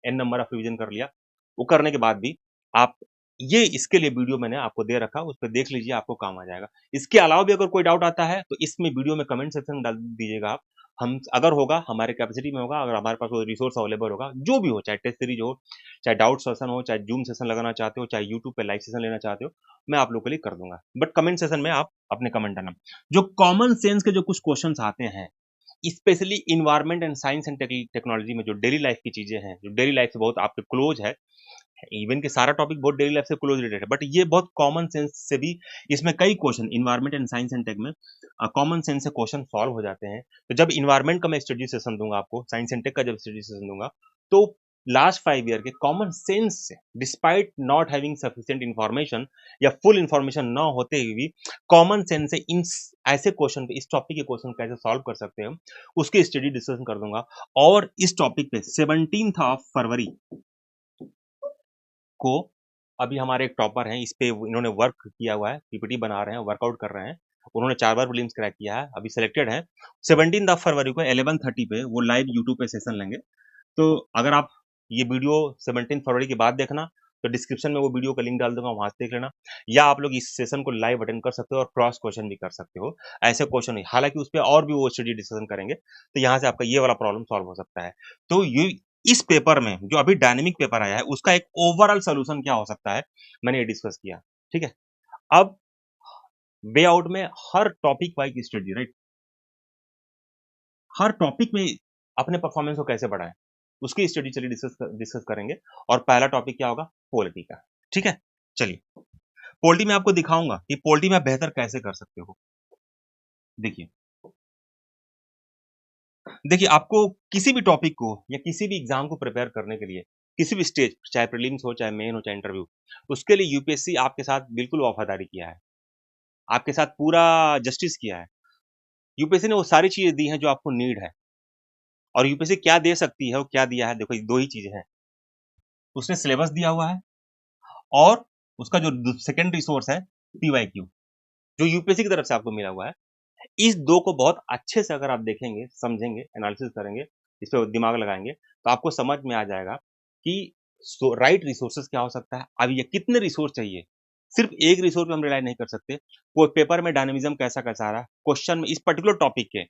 एन नंबर ऑफ रिवीजन कर लिया, वो करने के बाद भी आप, ये इसके लिए वीडियो मैंने आपको दे रखा, उस पर देख लीजिए, आपको काम आ जाएगा। इसके अलावा भी अगर कोई डाउट आता है तो इसमें वीडियो में कमेंट सेक्शन में डाल दीजिएगा आप। हम अगर होगा, हमारे कैपेसिटी में होगा, अगर हमारे पास वो रिसोर्स अवेलेबल होगा, जो भी हो, चाहे टेस्ट सीरीज हो, चाहे डाउट सेशन हो, चाहे जूम सेशन लगाना चाहते हो, चाहे यूट्यूब पे लाइव सेशन लेना चाहते हो, मैं आप लोग के लिए कर दूंगा। बट कमेंट सेशन में आप अपने कमेंट डालना। जो कॉमन सेंस के जो कुछ क्वेश्चन आते हैं, specially environment and science and technology में, जो डेली लाइफ की चीजें हैं, जो डेली लाइफ से बहुत आपके क्लोज है, इवन के सारा टॉपिक बहुत डेली लाइफ से क्लोज रिलेटेड है, बट ये बहुत कॉमन सेंस से भी, इसमें कई question environment and science and tech में कॉमन सेंस से क्वेश्चन सॉल्व हो जाते हैं। तो जब इन्वायरमेंट का मैं स्टडी सेशन दूंगा आपको, साइंस एंड टेक का जब स्टडी सेशन दूंगा, तो लास्ट 5 ईयर के कॉमन सेंस से, despite not having sufficient information या फुल इन्फॉर्मेशन ना होते हुए भी, कॉमन सेंस से इन ऐसे क्वेश्चन पे, इस टॉपिक के क्वेश्चन कैसे सॉल्व कर सकते हैं, उसके स्टडी डिस्कशन कर दूंगा। और इस टॉपिक पे 17 फरवरी को, अभी हमारे एक टॉपर हैं, इस पे इन्होंने वर्क किया हुआ है, पीपीटी बना रहे हैं, वर्कआउट कर रहे हैं, उन्होंने 4 बार प्रीलिम्स क्रैक किया है, अभी सिलेक्टेड है। 17 फरवरी को 11:30 पे वो लाइव यूट्यूब पे सेशन लेंगे। तो अगर आप ये वीडियो 17 फरवरी के बाद देखना, तो डिस्क्रिप्शन में वो वीडियो का लिंक डाल दूंगा, वहां से देख लेना, या आप लोग इस सेशन को लाइव अटेंड कर सकते हो और क्रॉस क्वेश्चन भी कर सकते हो। ऐसे क्वेश्चन, हालांकि उस पर और भी वो स्टडी डिस्कशन करेंगे, तो यहाँ से आपका ये वाला प्रॉब्लम सॉल्व हो सकता है। तो ये इस पेपर में जो अभी डायनेमिक पेपर आया है, उसका एक ओवरऑल सोल्यूशन क्या हो सकता है, मैंने ये डिस्कस किया, ठीक है। अब वे आउट में हर टॉपिक वाइज स्टडी, राइट, हर टॉपिक में अपने परफॉर्मेंस को कैसे बढ़ाएं, उसकी स्टडी चलिए डिस्कस करेंगे। और पहला टॉपिक क्या होगा, पॉलिटी का, ठीक है। चलिए, पॉलिटी में आपको दिखाऊंगा कि पॉलिटी में आप बेहतर कैसे कर सकते हो। देखिए, देखिए, आपको किसी भी टॉपिक को या किसी भी एग्जाम को प्रिपेयर करने के लिए, किसी भी स्टेज, चाहे प्रीलिम्स हो, चाहे मेन हो, चाहे इंटरव्यू, उसके लिए यूपीएससी आपके साथ बिल्कुल वफादारी किया है, आपके साथ पूरा जस्टिस किया है। यूपीएससी ने वो सारी चीजें दी हैं जो आपको नीड है। और यूपीएससी क्या दे सकती है और क्या दिया है, देखो, दो ही चीजें हैं। उसने सिलेबस दिया हुआ है, और उसका जो सेकेंड रिसोर्स है, पीवाईक्यू, जो यूपीएससी की तरफ से आपको मिला हुआ है। इस दो को बहुत अच्छे से अगर आप देखेंगे, समझेंगे, एनालिसिस करेंगे, इस पर दिमाग लगाएंगे, तो आपको समझ में आ जाएगा कि राइट रिसोर्सेज क्या हो सकता है। अब ये कितने रिसोर्स चाहिए, सिर्फ एक रिसोर्स पे हम रिलाई नहीं कर सकते। कोई पेपर में डायनेमिज्म कैसा कैसा आ रहा है, क्वेश्चन में इस पर्टिकुलर टॉपिक के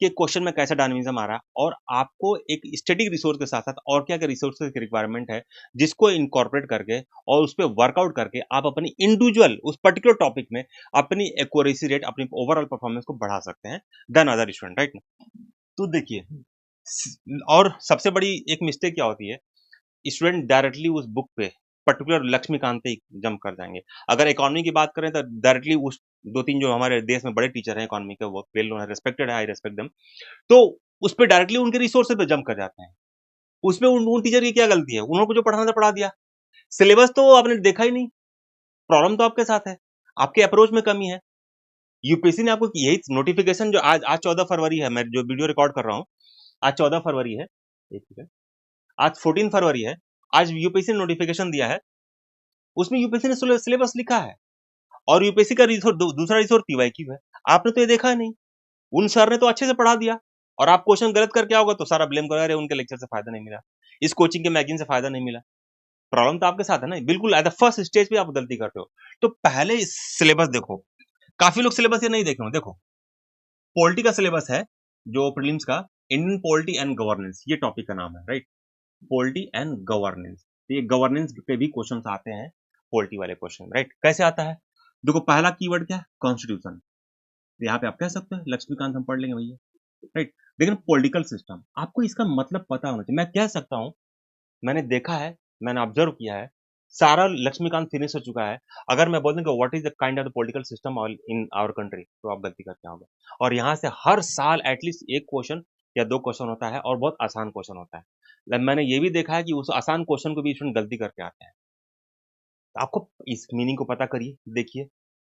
कि क्वेश्चन में कैसा डायनेमिज्म आ रहा है, और आपको एक स्टैटिक रिसोर्स के साथ साथ और क्या क्या रिसोर्सेज की रिक्वायरमेंट है, जिसको इनकॉर्पोरेट करके और उस पर वर्कआउट करके आप अपनी इंडिविजुअल उस पर्टिकुलर टॉपिक में अपनी एक्यूरेसी रेट, अपनी ओवरऑल परफॉर्मेंस को बढ़ा सकते हैं देन अदर स्टूडेंट, राइट। तो देखिए, और सबसे बड़ी एक मिस्टेक क्या होती है, स्टूडेंट डायरेक्टली उस बुक पे, पर्टिकुलर लक्ष्मीकांत पे जंप कर जाएंगे। अगर इकोनॉमी की बात करें तो डायरेक्टली उस 2-3 जो हमारे देश में बड़े टीचर हैं इकोनॉमी के, वो वेल नोन है, रिस्पेक्टेड है, आई रिस्पेक्ट देम, तो उस पे डायरेक्टली उनके रिसोर्सेज पे जंप कर जाते हैं। उसमें उन टीचर की क्या गलती है, उन्होंने जो पढ़ाना था पढ़ा दिया, सिलेबस तो आपने देखा ही नहीं। प्रॉब्लम तो आपके साथ है, आपके अप्रोच में कमी है। यूपीएससी ने आपको यही नोटिफिकेशन, जो आज आज 14 फरवरी है, मैं जो वीडियो रिकॉर्ड कर रहा हूँ, आज 14 फरवरी है, एक सेकंड, आज 14 फरवरी है, आज यूपीएससी ने नोटिफिकेशन दिया है, उसमें यूपीएससी ने सिलेबस लिखा है। और यूपीएससी का दूसरा रिसोर्स पीवाईक्यू है। आपने तो ये देखा नहीं, उन सर ने तो अच्छे से पढ़ा दिया और आप क्वेश्चन गलत करके आओगे तो सारा ब्लेम करो, अरे उनके लेक्चर से फायदा नहीं मिला, इस कोचिंग के मैगजीन से फायदा नहीं मिला। प्रॉब्लम तो आपके साथ है ना, बिल्कुल एट द फर्स्ट स्टेज पे आप गलती करते हो। तो पहले सिलेबस देखो, काफी लोग सिलेबस ये नहीं देखे हो। देखो पॉलिटी का सिलेबस है जो प्रीलिम्स का, इंडियन पॉलिटी एंड गवर्नेंस, ये टॉपिक का नाम है, राइट, पॉलिटी एंड गवर्नेंस। ये गवर्नेंस पे भी क्वेश्चन आते हैं, पॉलिटी वाले क्वेश्चन, राइट। कैसे आता है, देखो पहला कीवर्ड क्या है, कॉन्स्टिट्यूशन। यहाँ पे आप कह सकते हैं लक्ष्मीकांत हम पढ़ लेंगे भैया, राइट। लेकिन पॉलिटिकल सिस्टम आपको इसका मतलब पता होना चाहिए। मैं कह सकता हूँ, मैंने देखा है, मैंने ऑब्जर्व किया है, सारा लक्ष्मीकांत फिनिश हो चुका है। अगर मैं बोल दूं कि what is the kind of the political system in our country, तो आप गलती करते होंगे। और यहाँ से हर साल एटलीस्ट एक क्वेश्चन या दो क्वेश्चन होता है और बहुत आसान क्वेश्चन होता है। मैंने ये भी देखा है कि उस आसान क्वेश्चन को भी स्टूडेंट गलती करके आते हैं। तो आपको इस मीनिंग को पता करिए, देखिए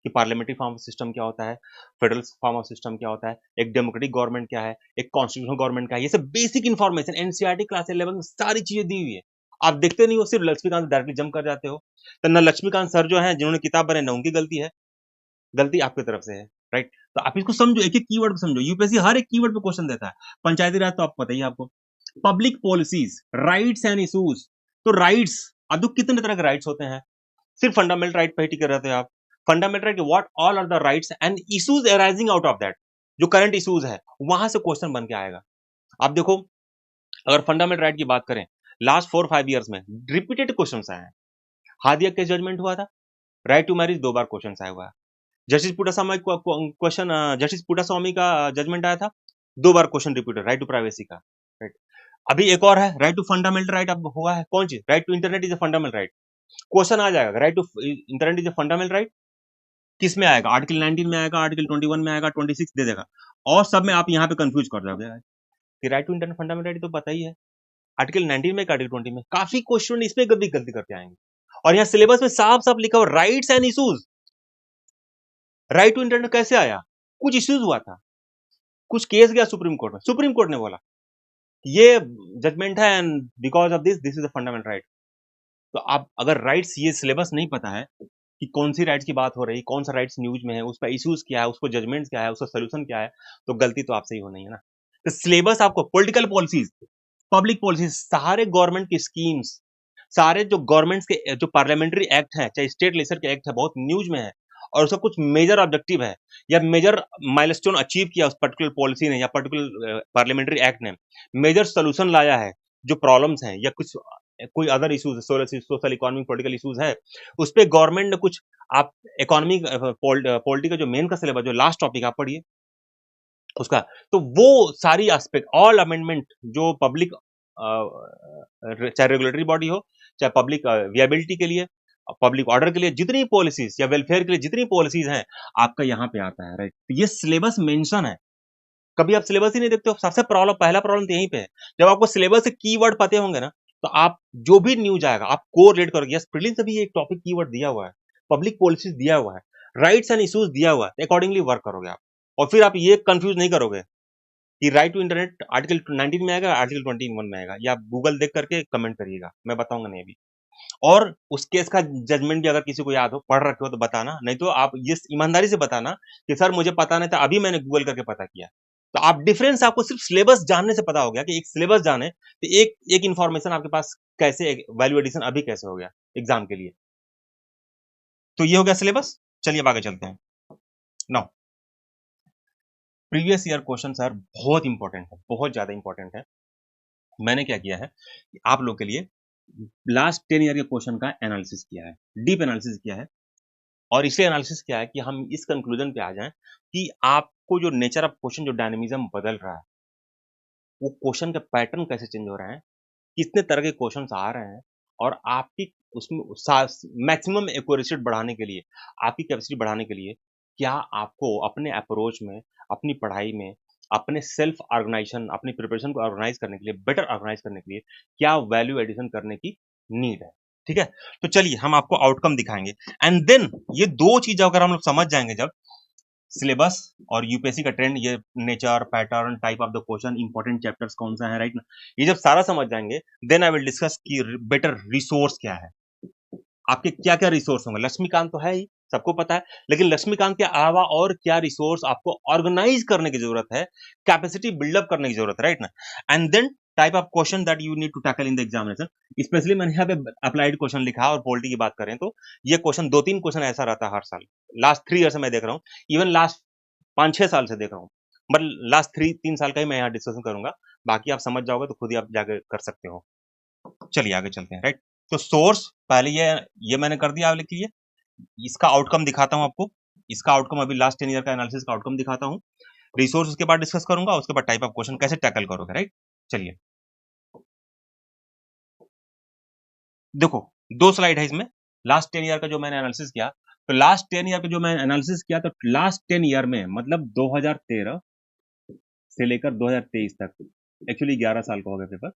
कि पार्लियामेंट्री फॉर्म ऑफ सिस्टम क्या होता है, फेडरल फॉर्म ऑफ सिस्टम क्या होता है, एक डेमोक्रेटिक गवर्नमेंट क्या है, एक कॉन्स्टिट्यूशनल गवर्नमेंट क्या है। ये सब बेसिक इन्फॉर्मेशन एनसीईआरटी क्लास 11 में सारी चीजें दी हुई है। आप देखते नहीं हो, सिर्फ लक्ष्मीकांत डायरेक्टली जंप कर जाते हो। तो न लक्ष्मीकांत सर जो है जिन्होंने किताब बनाई, ना उनकी गलती है, गलती आपकी तरफ से है, राइट। तो आप इसको समझो, एक एक कीवर्ड को समझो। यूपीएससी हर एक कीवर्ड पे क्वेश्चन देता है। पंचायती राज तो आपको पता ही है आपको। Public policies, rights and issues. तो राइट्स, अब कितने तरह के राइट्स होते हैं, सिर्फ फंडामेंटल राइट पे ही टिके रहते हो आप। Fundamental right, what all are the rights and issues arising out of that, जो करंट इश्यूज है वहां से क्वेश्चन बन के आएगा। आप देखो, अगर फंडामेंटल राइट की बात करें, लास्ट 4-5 ईयर्स में रिपीटेड क्वेश्चन आए हैं। हादिया केस जजमेंट हुआ था, राइट टू मैरिज 2 बार क्वेश्चन आया हुआ है। Justice Puttaswamy question, justice Puttaswamy का जजमेंट आया था, 2 बार question repeated, right to privacy का, राइट। अभी एक और है, राइट टू फंडामेंटल राइट, अब हुआ है कौन चीज, right to internet is a fundamental right. Question आ जाएगा, right to internet is a fundamental right, किस में आएगा, आर्टिकल 19 में आएगा, आर्टिकल 21 में आएगा, 26 दे देगा, और सब में आप यहाँ पे कंफ्यूज कर जाओगे कि right to internet fundamental right तो पता ही है, आर्टिकल 19 में, आर्टिकल 20 में। काफी क्वेश्चन इसमें गलती गलती करके आएंगे। और यहाँ सिलेबस में साफ साफ लिखा हुआ rights and issues. Right to internet कैसे आया, कुछ इश्यूज हुआ था, कुछ केस गया सुप्रीम कोर्ट में, सुप्रीम कोर्ट ने बोला ये जजमेंट है and because of this is the fundamental right. तो आप अगर राइट्स, ये सिलेबस नहीं पता है कि कौन सी राइट्स की बात हो रही, कौन सा राइट्स न्यूज में है, उसका इश्यूज क्या है, उसको जजमेंट्स क्या है, उसका सोल्यूशन क्या है, तो गलती तो आपसे ही होनी है ना। तो सिलेबस आपको पॉलिटिकल पॉलिसीज, पब्लिक पॉलिसीज, सारे गवर्नमेंट की स्कीम्स, सारे जो गवर्नमेंट्स के जो पार्लियामेंट्री एक्ट है, चाहे स्टेट लेजिस्लेचर के एक्ट है, बहुत न्यूज में है, और उसका कुछ मेजर ऑब्जेक्टिव है या मेजर माइलस्टोन अचीव किया उस पर्टिकुलर पॉलिसी ने या पर्टिकुलर पार्लियामेंट्री एक्ट ने, मेजर सोल्यूशन लाया है जो प्रॉब्लम्स हैं या कुछ कोई other issues, social economic political issues है, उस पे गवर्नमेंट ने कुछ, आप इकोनॉमिक पॉलिटी का जो मेन का सिलेबस, जो लास्ट टॉपिक आप पढ़िए उसका, तो वो सारी एस्पेक्ट, ऑल अमेंडमेंट जो पब्लिक, चाहे रेगुलेटरी बॉडी हो, चाहे पब्लिक वियाबिलिटी के लिए, पब्लिक ऑर्डर के लिए, जितनी पॉलिसीज या वेलफेयर के लिए जितनी पॉलिसीज हैं, आपका यहाँ पे आता है, राइट। तो ये सिलेबस मेंशन है। कभी आप सिलेबस ही नहीं देखते हो, सबसे प्रॉब्लम, पहला प्रॉब्लम तो यहीं पे है। जब आपको सिलेबस से कीवर्ड पते होंगे ना, तो आप जो भी न्यूज आएगा आप को रिलेट करोगे। यस, प्रीलिम्स से भी एक टॉपिक कीवर्ड दिया हुआ है, पब्लिक पॉलिसीज दिया हुआ है, राइट्स एंड इश्यूज दिया हुआ है, अकॉर्डिंगली वर्क करोगे आप। और फिर आप ये कंफ्यूज नहीं करोगे कि राइट टू इंटरनेट आर्टिकल 19 में आएगा, आर्टिकल 21 में आएगा, या आप गूगल देख करके कमेंट करिएगा, मैं बताऊंगा नहीं अभी। और उस केस का जजमेंट भी अगर किसी को याद हो, पढ़ रखे हो तो बताना, नहीं तो आप ये ईमानदारी से बताना कि सर मुझे पता नहीं था, अभी मैंने गूगल करके पता किया। तो आप डिफरेंस, आपको सिर्फ सिलेबस जानने से पता हो गया कि एक सिलेबस जाने तो एक एक इंफॉर्मेशन आपके पास कैसे, वैल्यू एडिशन अभी कैसे हो गया एग्जाम के लिए। तो ये हो गया सिलेबस। चलिए अब आगे चलते हैं। Now previous year question sir बहुत इंपॉर्टेंट है, बहुत ज्यादा इंपॉर्टेंट है। मैंने क्या किया है कि आप लोग के लिए लास्ट 10 ईयर के क्वेश्चन का एनालिसिस किया है, डीप एनालिसिस किया है। और इसे एनालिसिस किया है कि हम इस कंक्लूजन पे आ जाएं कि आपको जो नेचर ऑफ क्वेश्चन, जो डायनेमिज्म बदल रहा है, वो क्वेश्चन का पैटर्न कैसे चेंज हो रहे हैं, कितने तरह के क्वेश्चन आ रहे हैं, और आपकी उसमें मैक्सिमम एक्यूरेसी बढ़ाने के लिए, आपकी कैपेसिटी बढ़ाने के लिए, क्या आपको अपने अप्रोच में, अपनी पढ़ाई में, अपने सेल्फ ऑर्गेनाइजेशन, अपनी प्रिपरेशन को ऑर्गेनाइज करने के लिए, बेटर ऑर्गेनाइज करने के लिए क्या वैल्यू एडिशन करने की नीड है। ठीक है, तो चलिए हम आपको आउटकम दिखाएंगे। एंड देन ये दो चीज अगर हम लोग समझ जाएंगे, जब सिलेबस और यूपीएससी का ट्रेंड, ये nature, pattern, type of the question, important chapters कौन सा है, राइट ना, ये जब सारा समझ जाएंगे, देन आई विल डिस्कस कि बेटर रिसोर्स क्या है। आपके क्या क्या रिसोर्स होंगे। लक्ष्मीकांत तो है ही, सबको पता है, लेकिन लक्ष्मीकांत के अलावा और क्या रिसोर्स आपको ऑर्गेनाइज करने की जरूरत है, कैपेसिटी बिल्डअप करने की जरूरत है, राइट ना। And then type of question that you need to tackle in the examination. Specially मैंने यहाँ पे अप्लाइड क्वेश्चन लिखा और पॉलिटी की बात करें तो ये क्वेश्चन 2-3 क्वेश्चन ऐसा रहता है हर साल। लास्ट 3 ईयर से मैं देख रहा हूँ, इवन लास्ट 5-6 साल से देख रहा हूँ, बट लास्ट 3 साल का ही मैं यहाँ डिस्कशन करूंगा, बाकी आप समझ जाओगे तो खुद ही आप जाकर कर सकते हो। चलिए आगे चलते हैं, राइट। तो सोर्स पहले ये मैंने कर दिया, आप लिख लीजिए। इसका आउटकम दिखाता हूं आपको, इसका आउटकम अभी लास्ट 10 ईयर का एनालिसिस का आउटकम दिखाता हूं। रिसोर्स उसके बाद डिस्कस करूंगा, उसके बाद टाइप ऑफ क्वेश्चन कैसे टैकल करोगे, राइट। चलिए देखो, 2 स्लाइड है इसमें। लास्ट 10 ईयर का जो मैंने एनालिसिस किया, तो लास्ट 10 ईयर का जो मैंने एनालिसिस किया, तो लास्ट 10 ईयर में मतलब 2013 से लेकर 2023 तक, एक्चुअली 11 साल का हो गया पेपर,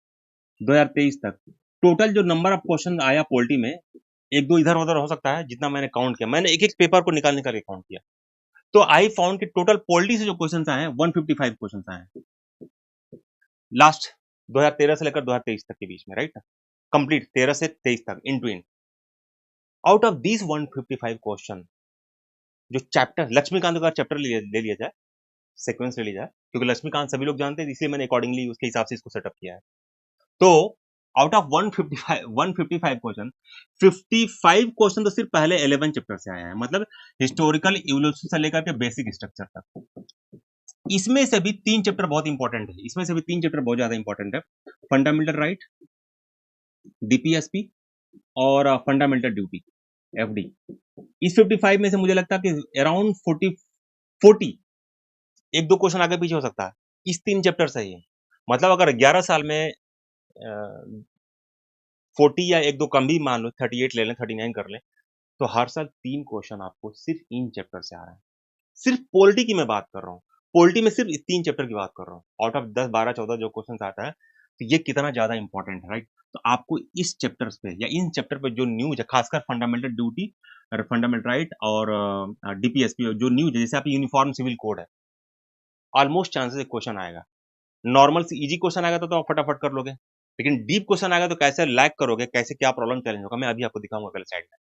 2023 तक टोटल जो नंबर ऑफ क्वेश्चन आया पॉलिटी में, एक दो इधर उधर हो सकता है, जितना मैंने काउंट किया, मैंने एक एक पेपर को निकाल निकाल के काउंट किया, तो आई फाउंड कि टोटल पॉलिटी से जो क्वेश्चन आए हैं 155 क्वेश्चन आए हैं लास्ट 2013 से लेकर 2023 तक के बीच में, राइट। कंप्लीट 13 से 23 तक in between. Out of this 155 question, जो चैप्टर लक्ष्मीकांत का चैप्टर ले लिया जाए, सीक्वेंस ले लिया जाए, क्योंकि लक्ष्मीकांत सभी लोग जानते हैं, इसलिए मैंने अकॉर्डिंगली उसके हिसाब से इसको सेटअप किया है। तो आउट ऑफ 155 क्वेश्चन, 55 क्वेश्चन तो सिर्फ पहले 11 चैप्टर से आया है, मतलब हिस्टोरिकल इवोल्यूशन से लेकर के बेसिक स्ट्रक्चर तक। इसमें से भी 3 चैप्टर बहुत इंपॉर्टेंट है, इसमें से भी 3 चैप्टर बहुत ज्यादा इंपॉर्टेंट है। फंडामेंटल राइट, डीपीएसपी और फंडामेंटल ड्यूटी, एफडी। इस 55 में से मुझे लगता है कि अराउंड 40 एक दो क्वेश्चन आगे पीछे हो सकता है, इस 3 चैप्टर से ही। मतलब अगर 11 साल में 40 या एक दो कम भी मान लो, 38 ले लें, 39 कर लें, तो हर साल 3 क्वेश्चन आपको सिर्फ इन चैप्टर से आ रहे हैं। सिर्फ पॉलिटी की मैं बात कर रहा हूँ, पॉलिटी में सिर्फ 3 चैप्टर की बात कर रहा हूँ। आउट ऑफ 10, 12, 14 जो क्वेश्चन आता है, तो ये कितना ज्यादा इंपॉर्टेंट है, राइट। तो आपको इस चैप्टर्स पे या इन चैप्टर पे जो न्यूज है, खासकर फंडामेंटल ड्यूटी, फंडामेंटल राइट और डीपीएसपी जो न्यूज है, जैसे आप यूनिफॉर्म सिविल कोड है, ऑलमोस्ट चांसेस एक क्वेश्चन आएगा। नॉर्मल से इजी क्वेश्चन आएगा तो आप फटाफट कर लोगे, लेकिन डीप क्वेश्चन आएगा तो कैसे लैग करोगे, कैसे क्या प्रॉब्लम चैलेंज होगा, मैं अभी आपको दिखाऊंगा अगले साइड में।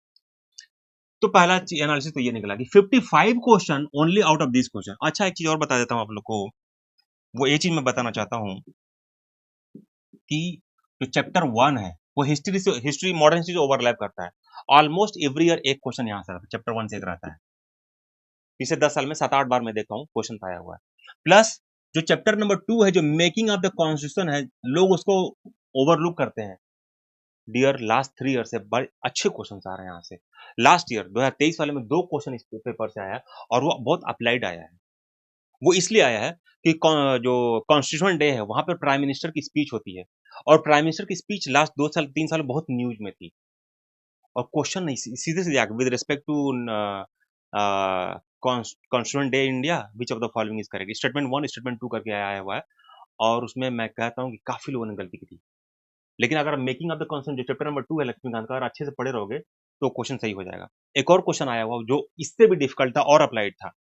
तो पहला एनालिसिस तो ये निकला कि 55 question only out of this question. अच्छा, एक चीज और बता देता हूं आप लोग को, वो ये चीज मैं बताना चाहता हूं कि जो चैप्टर 1 है वो हिस्ट्री मॉडर्न हिस्ट्री से ओवरलैप करता है। ऑलमोस्ट एवरी ईयर एक क्वेश्चन यहाँ से चैप्टर 1 से एक रहता है। पिछले 10 साल में 7-8 बार मैं देखा हूँ क्वेश्चन आया हुआ है। प्लस जो चैप्टर नंबर 2 है, जो मेकिंग ऑफ द कॉन्स्टिट्यूशन है, लोग उसको ओवरलुक करते हैं। डियर लास्ट 3 ईयर से बड़े अच्छे क्वेश्चन आ रहे हैं यहाँ से। लास्ट ईयर 2023 वाले में 2 क्वेश्चन इस पेपर से आया है, और वो बहुत अप्लाइड आया है। वो इसलिए आया है कि जो कॉन्स्टिट्यूशन डे है वहां पर प्राइम मिनिस्टर की स्पीच होती है, और प्राइम मिनिस्टर की स्पीच लास्ट 2 साल 3 साल बहुत न्यूज में थी, और क्वेश्चन नहीं सीधे सीधे आके with respect to constitution the India, which of the following is correct, statement 1 statement 2 करके आया हुआ है। और उसमें मैं कहता हूँ कि काफी लोगों ने गलती की थी, लेकिन अगर मेकिंग ऑफ द कॉन्स्टिट्यूशन जो चैप्टर नंबर 2 है लक्ष्मीकांत का, अगर अच्छे से पढ़े रहोगे तो क्वेश्चन सही हो जाएगा। एक और क्वेश्चन आया हुआ जो इससे भी डिफिकल्ट था और अप्लाइड था।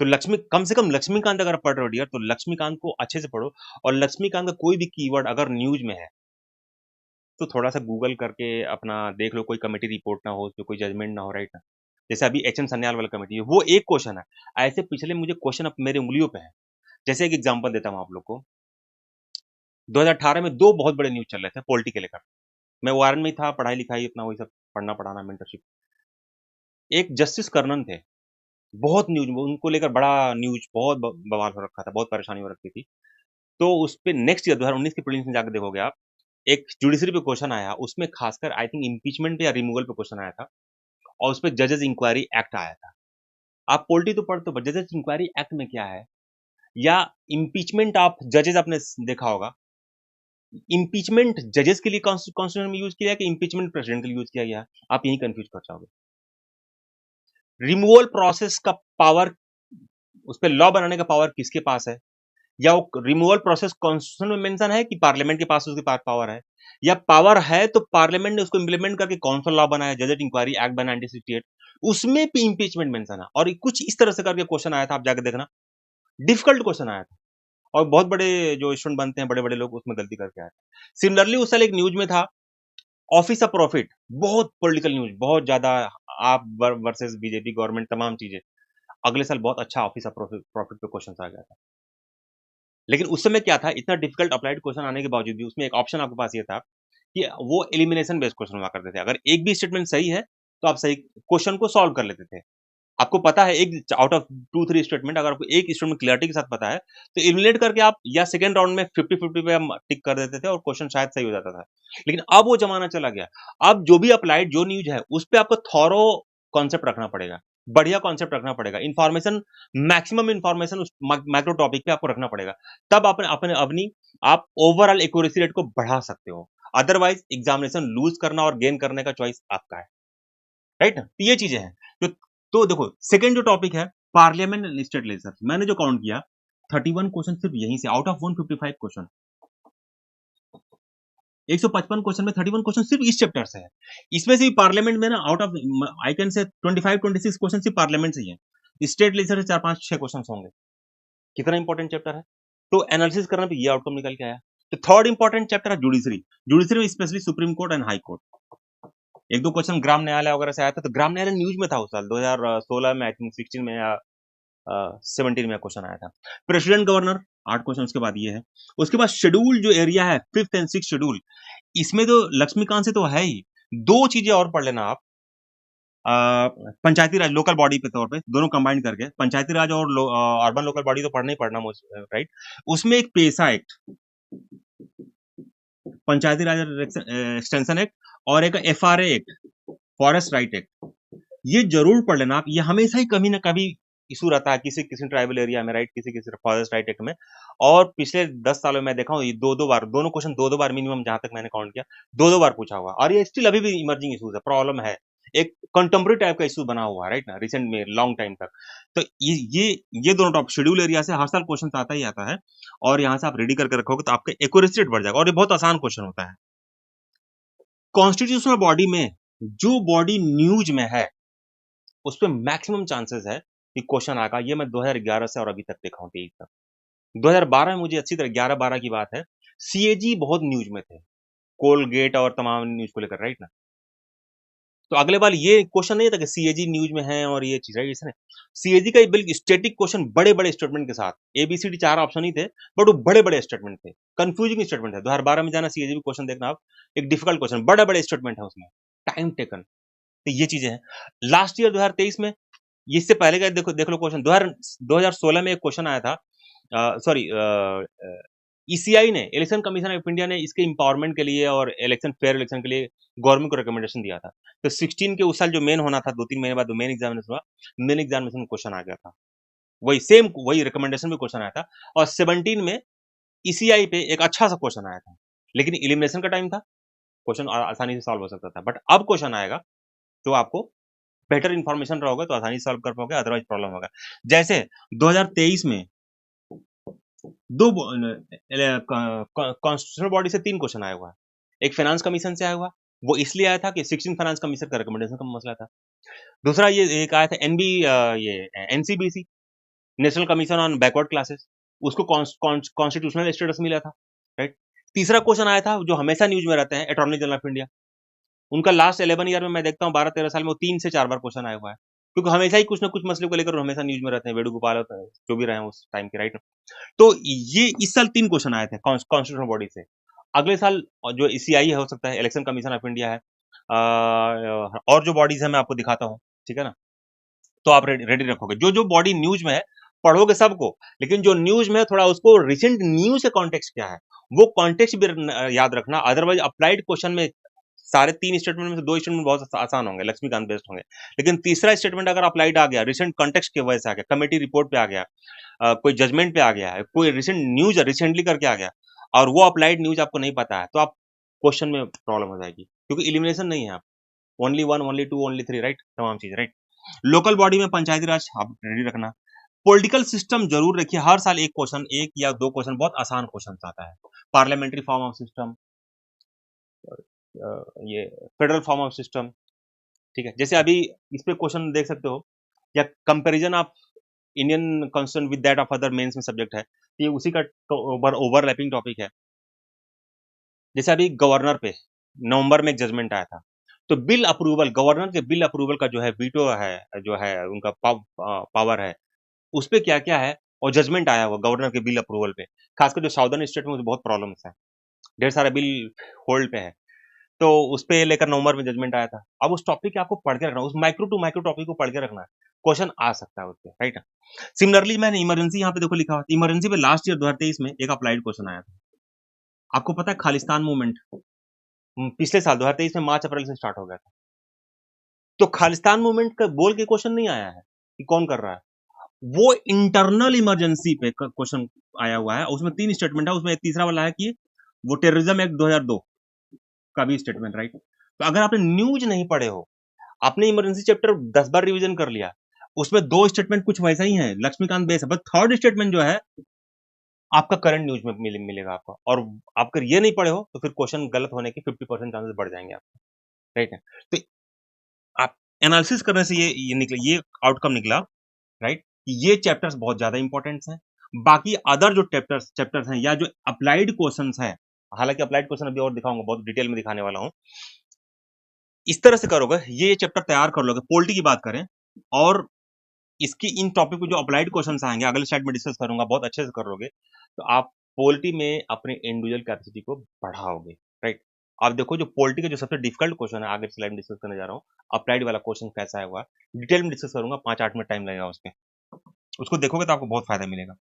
तो कम से कम लक्ष्मीकांत अगर पढ़ रहे हो डियर, तो लक्ष्मीकांत को अच्छे से पढ़ो, और लक्ष्मीकांत का कोई भी कीवर्ड अगर न्यूज में है तो थोड़ा सा गूगल करके अपना देख लो, कोई कमेटी रिपोर्ट ना हो, तो कोई जजमेंट ना हो, राइट ना। जैसे अभी एच एन सन्याल वाला कमेटी है, वो एक क्वेश्चन है। ऐसे पिछले मुझे क्वेश्चन अब मेरे उंगलियों पे है। जैसे एक एग्जांपल देता हूँ आप लोग को, 2018 में 2 बहुत बड़े न्यूज चल रहे थे पॉलिटी के लेकर। मैं वारन में ही था, पढ़ाई लिखाई अपना वही सब पढ़ना पढ़ाना, मेंटरशिप। एक जस्टिस कर्नन थे, बहुत न्यूज उनको लेकर, बड़ा न्यूज, बहुत बवाल हो रखा था, बहुत परेशानी हो रखी थी। तो उस पे नेक्स्ट ईयर 2019 के प्रीलिम्स में जाकर देखोगे आप, एक जुडिशरी पे क्वेश्चन आया, उसमें खासकर आई थिंक इम्पीचमेंट पे या रिमूवल पे क्वेश्चन आया था, और उस पे जजेस इंक्वायरी एक्ट आया था। आप पॉलिटी तो पढ़ते हो, जजेस इंक्वायरी एक्ट में क्या है, या इम्पीचमेंट आप जजेस आपने देखा होगा, इम्पीचमेंट जजेस के लिए कॉन्स्टिट्यूशन में यूज किया है कि इम्पीचमेंट प्रेसिडेंट के लिए यूज किया गया है, आप यही कंफ्यूज कर जाओगे। रिमूवल प्रोसेस का पावर, उस पर लॉ बनाने का पावर किसके पास है, या वो रिमूवल प्रोसेस कॉन्स्टिट्यूशन में मेंशन है कि पार्लियामेंट के पास उसके पास पावर है, या पावर है तो पार्लियामेंट ने उसको इंप्लीमेंट करके कौन सा लॉ बनाया, जजेट इंक्वायरी एक्ट बना 1968, उसमें भी इंपीचमेंट मेंशन है। और कुछ इस तरह से करके क्वेश्चन आया था, आप जाके देखना, डिफिकल्ट क्वेश्चन आया था, और बहुत बड़े जो स्टूडेंट बनते हैं, बड़े बड़े लोग, उसमें गलती करके आए थे। सिमिलरली उस साल एक न्यूज में था ऑफिस ऑफ प्रॉफिट, बहुत पॉलिटिकल न्यूज, बहुत ज्यादा, आप वर्सेस बीजेपी गवर्नमेंट, तमाम चीजें। अगले साल बहुत अच्छा ऑफिस ऑफ प्रॉफिट प्रॉफिट पे क्वेश्चन आ गया था। लेकिन उस समय क्या था, इतना डिफिकल्ट अप्लाइड क्वेश्चन आने के बावजूद भी उसमें एक ऑप्शन आपके पास ये था कि वो एलिमिनेशन बेस्ड क्वेश्चन हुआ करते थे। अगर एक भी स्टेटमेंट सही है तो आप सही क्वेश्चन को सॉल्व कर लेते थे। आपको पता है एक आउट ऑफ 2-3 स्टेटमेंट, अगर आपको एक स्टेटमेंट क्लैरिटी के साथ पता है तो एलिमिनेट करके आप या सेकंड राउंड में 50-50 पे हम टिक कर देते थे और क्वेश्चन शायद सही हो जाता था। लेकिन अब वो जमाना चला गया। अब जो भी अप्लाइड जो न्यूज है उस पे आपको थॉरो कॉन्सेप्ट रखना पड़ेगा, बढ़िया कॉन्सेप्ट रखना पड़ेगा, इन्फॉर्मेशन, मैक्सिमम इन्फॉर्मेशन उस मैक्रो टॉपिक पे आपको रखना पड़ेगा। तब अपने अपने अपनी आप ओवरऑल एक्यूरेसी रेट को बढ़ा सकते हो। अदरवाइज एग्जामिनेशन लूज करना और गेन करने का चॉइस आपका है, राइट ना? तो ये चीजें हैं जो, तो देखो सेकंड जो टॉपिक है पार्लियामेंट एंड स्टेट लेजिस्लेचर, मैंने जो काउंट किया 31 क्वेश्चन सिर्फ यहीं से, आउट ऑफ 155 क्वेश्चन, 155 क्वेश्चन में 31 क्वेश्चन सिर्फ इस चैप्टर से है। इसमें से भी पार्लियामेंट में ना out of I can say 25-26 question सिर्फ पार्लियामेंट से ही है। स्टेट लेजिस्लेचर से 4-5-6 क्वेश्चन होंगे। कितना इंपॉर्टेंट चैप्टर है, तो एनालिसिस करने पे ये आउटकम निकल के आया। तो थर्ड इंपॉर्टेंट चैप्टर है जुडिशरी। जुडिशरी में specially supreme court and high court. एक दो क्वेश्चन ग्राम न्यायालय वगैरह से आया था, तो ग्राम न्यायालय न्यूज में था उस साल 2016 में, आई थिंक 16 में या 17 में क्वेश्चन आया था। प्रेसिडेंट गवर्नर 8 क्वेश्चन, उसके बाद ये है। उसके बाद शेड्यूल जो एरिया है 5th एंड 6th शेड्यूल, इसमें तो लक्ष्मीकांत से तो है ही। दो चीजें और पढ़ लेना आप, पंचायती राज लोकल बॉडी पे तौर पे दोनों कंबाइन करके, पंचायती राज और अर्बन लोकल बॉडी तो पढ़ना ही पढ़ना, राइट। उसमें एक पेसा एक्ट, पंचायती राज एक्सटेंशन एक्ट, और एक FRA act, forest right act, ये जरूर पढ़ लेना आप। ये हमेशा ही कभी ना कभी इशू रहता है किसी किसी ट्राइबल एरिया में, राइट, किसी किसी फॉरेस्ट राइट एक्ट में। और पिछले 10 सालों में मैं देखा हूँ ये दो बार, दोनों क्वेश्चन दो बार मिनिमम, जहां तक मैंने काउंट किया, दो बार पूछा हुआ। और ये स्टिल अभी भी इमर्जिंग इशूज है, प्रॉब्लम है, एक कंटेम्प्रेरी टाइप का इशू बना हुआ है, राइट ना, रिसेंट में लॉन्ग टाइम तक। तो ये दोनों टॉप शेड्यूल एरिया से हर साल क्वेश्चन आता ही आता है, और यहाँ से आप रेडी करके रखोगे तो आपका एक्यूरेसी रेट बढ़ जाएगा, और ये बहुत आसान क्वेश्चन होता है। कॉन्स्टिट्यूशनल बॉडी में जो बॉडी न्यूज में है उस पर मैक्सिमम चांसेस है कि क्वेश्चन आएगा। ये मैं 2011 से और अभी तक देखा हूँ, 23 तक। 2012 में मुझे अच्छी तरह, 11-12 की बात है, CAG बहुत न्यूज में थे, कोलगेट और तमाम न्यूज को लेकर, राइट ना। तो अगले बार ये क्वेश्चन नहीं था कि CAG न्यूज में है और ये चीज, राइट, इसने CAG का बिल्कुल स्टेटिक क्वेश्चन, बड़े बड़े स्टेटमेंट के साथ, ABCD 4 ऑप्शन ही थे, बट वो बड़े बड़े स्टेटमेंट थे, कंफ्यूजिंग स्टेटमेंट है। 2012 में जाना CAG भी क्वेश्चन देखना आप, एक डिफिकल्ट क्वेश्चन, बड़े बड़े स्टेटमेंट है उसमें, टाइम टेकन। तो ये चीजें हैं। लास्ट ईयर 2023 में, इससे पहले का देखो, देख लो क्वेश्चन 2016 में एक क्वेश्चन आया था, सॉरी, ECI ने, इलेक्शन कमीशन ऑफ इंडिया ने, इसके इंपावरमेंट के लिए और इलेक्शन, फेयर इलेक्शन के लिए गवर्नमेंट को रिकमेंडेशन दिया था। तो 16 के उस साल जो मेन होना था, 2-3 महीने बाद मेन एग्जामिनेशन हुआ, मेन एग्जामिनेशन में क्वेश्चन आ गया था, वही सेम, वही रिकमेंडेशन में क्वेश्चन आया था। और 17 में ECI पे एक अच्छा सा क्वेश्चन आया था, लेकिन इलिमिनेशन का टाइम था, क्वेश्चन आसानी से सॉल्व हो सकता था। बट अब क्वेश्चन आएगा तो आपको बेटर इन्फॉर्मेशन रहोगे तो आसानी से सॉल्व कर पाओगे, अदरवाइज प्रॉब्लम होगा। जैसे 2023 में दो कॉन्स्टिट्यूशनल बॉडी से 3 क्वेश्चन आया हुआ है। एक फाइनेंस कमीशन से आया हुआ, वो इसलिए आया था कि 16 फाइनेंस कमीशन का रिकमेंडेशन का मसला था। दूसरा ये एक आया था ये NCBC, national commission on backward classes, उसको कॉन्स्टिट्यूशनल स्टेटस मिला था, राइट। तीसरा क्वेश्चन आया था जो हमेशा न्यूज में रहते हैं, अटॉर्नी जनरल ऑफ इंडिया, उनका लास्ट 11 ईयर में मैं देखता हूँ 12-13 साल में वो 3 से 4 बार क्वेश्चन आया हुआ है, क्योंकि हमेशा ही कुछ ना कुछ मसले को लेकर हमेशा न्यूज में रहते हैं, वेणुगोपाल जो भी रहे हैं उस टाइम के, राइट। तो ये इस साल 3 क्वेश्चन आए थे कॉन्स्टिट्यूशनल बॉडी से। अगले साल जो CI हो सकता है, इलेक्शन कमीशन ऑफ इंडिया है, और जो बॉडीज है मैं आपको दिखाता हूँ, ठीक है ना। तो आप रेडी रखोगे, जो जो बॉडी न्यूज में है पढ़ोगे सबको, लेकिन जो न्यूज में है थोड़ा उसको रिसेंट न्यूज के कॉन्टेक्स्ट क्या है वो कॉन्टेक्स्ट भी याद रखना। अदरवाइज अप्लाइड क्वेश्चन में सारे 3 स्टेटमेंट में से 2 स्टेटमेंट बहुत आसान होंगे, लक्ष्मीकांत बेस्ड होंगे, लेकिन तीसरा स्टेटमेंट अगर अप्लाइड आ गया, रिसेंट कॉन्टेक्स्ट की वजह से आ गया, कमेटी रिपोर्ट पे आ गया, कोई जजमेंट पे आ गया है, कोई रिसेंट न्यूज रिसेंटली करके आ गया, और वो अप्लाइड न्यूज आपको नहीं पता है, तो आप क्वेश्चन में प्रॉब्लम हो जाएगी, क्योंकि इलिमिनेशन नहीं है, आप ओनली 1, ओनली 2, ओनली 3, राइट, तमाम चीज, राइट। लोकल बॉडी में पंचायती राज आप रेडी रखना। पॉलिटिकल सिस्टम जरूर रखिए, हर साल एक क्वेश्चन, एक या दो क्वेश्चन, बहुत आसान क्वेश्चन आता है। पार्लियामेंट्री फॉर्म ऑफ सिस्टम, ये फेडरल फॉर्म ऑफ सिस्टम, ठीक है। जैसे अभी इस पे क्वेश्चन देख सकते हो, या comparison of Indian constitution with that of other mains में सब्जेक्ट है, ये उसी का ओवरलैपिंग टॉपिक है। जैसे अभी गवर्नर पे, नवंबर में एक जजमेंट आया था। तो बिल अप्रूवल, गवर्नर के बिल अप्रूवल का जो है वीटो है, जो है उनका पावर है, उस पे क्या-क्या है, और जजमेंट आया हुआ गवर्नर के बिल अप्रूवल पे। खासकर जो साउदर्न स्टेट में उसमें बहुत प्रॉब्लम्स हैं। ढेर सारा बिल होल्ड पे है। तो उस पे लेकर नवंबर में जजमेंट आया था। अब उस टॉपिक को आपको पढ़ के रखना है, उस माइक्रो टू माइक्रो टॉपिक को पढ़ के रखना है। क्वेश्चन आ सकता है उसपे, राइट? सिमिलरली मैंने इमरजेंसी यहाँ पे देखो लिखा हुआ है। इमरजेंसी पे लास्ट ईयर 2023 में एक अप्लाइड क्वेश्चन आया था। आपको पता है खालिस्तान मूवमेंट पिछले साल 2023 में मार्च अप्रैल से स्टार्ट हो गया था। तो खालिस्तान मूवमेंट का बोल के क्वेश्चन नहीं आया है कि कौन कर रहा है। वो इंटरनल इमरजेंसी पे क्वेश्चन आया हुआ है। उसमें 3 स्टेटमेंट है, उसमें एक तीसरा वाला है कि वो टेररिज्म एक्ट 2002 का भी स्टेटमेंट, राइट? तो अगर आपने न्यूज नहीं पढ़े हो, आपने इमरजेंसी चैप्टर 10 बार रिवीजन कर लिया, उसमें 2 स्टेटमेंट कुछ वैसा ही है, लक्ष्मीकांत बेस है, बट थर्ड स्टेटमेंट जो है आपका करंट न्यूज में मिलेगा आपको, और आप अगर ये नहीं पढ़े हो तो फिर क्वेश्चन गलत होने के 50% चांसेस बढ़ जाएंगे आपके, राइट है? तो आप एनालिसिस करने से ये आउटकम निकला, राइट? ये चैप्टर्स बहुत ज्यादा इंपॉर्टेंट हैं। बाकी अदर जो चैप्टर्स हैं या जो अप्लाइड क्वेश्चंस हैं, हालांकि अप्लाइड क्वेश्चन अभी और दिखाऊंगा, बहुत डिटेल में दिखाने वाला हूं। इस तरह से करोगे, ये चैप्टर तैयार कर लोगे। पॉलिटी की बात करें, और इसकी इन टॉपिक पे जो अप्लाइड क्वेश्चंस आएंगे अगले स्लाइड में डिस्कस करूंगा, बहुत अच्छे से कर लोगे तो आप पॉलिटी में अपने इंडिविजुअल कैपेसिटी को बढ़ाओगे, राइट? आप देखो जो पॉलिटी का जो सबसे डिफिकल्ट क्वेश्चन है, आगे स्लाइड में डिस्कस करने जा रहा हूँ, अप्लाइड वाला क्वेश्चन कैसा है हुआ, डिटेल में डिस्कस करूंगा, 5-8 मिनट टाइम लगेगा उसके। उसको देखोगे तो आपको बहुत फायदा मिलेगा।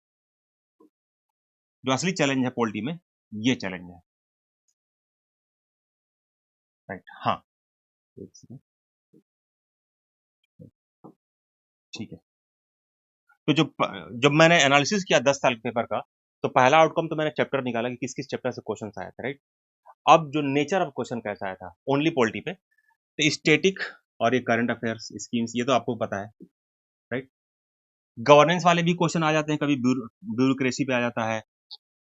जो असली चैलेंज है पॉलिटी में, ये चैलेंज है, राइट? हाँ, एक सेकंड, ठीक है। तो जब मैंने एनालिसिस किया 10 साल के पेपर का, तो पहला आउटकम तो मैंने चैप्टर निकाला कि किस किस चैप्टर से क्वेश्चन आया था, राइट? अब जो नेचर ऑफ क्वेश्चन कैसा आया था ओनली पॉलिटी पे, तो स्टेटिक और ये करंट अफेयर्स स्कीम्स, ये तो आपको पता है, राइट? गवर्नेंस वाले भी क्वेश्चन आ जाते हैं, कभी ब्यूरोक्रेसी पे आ जाता है,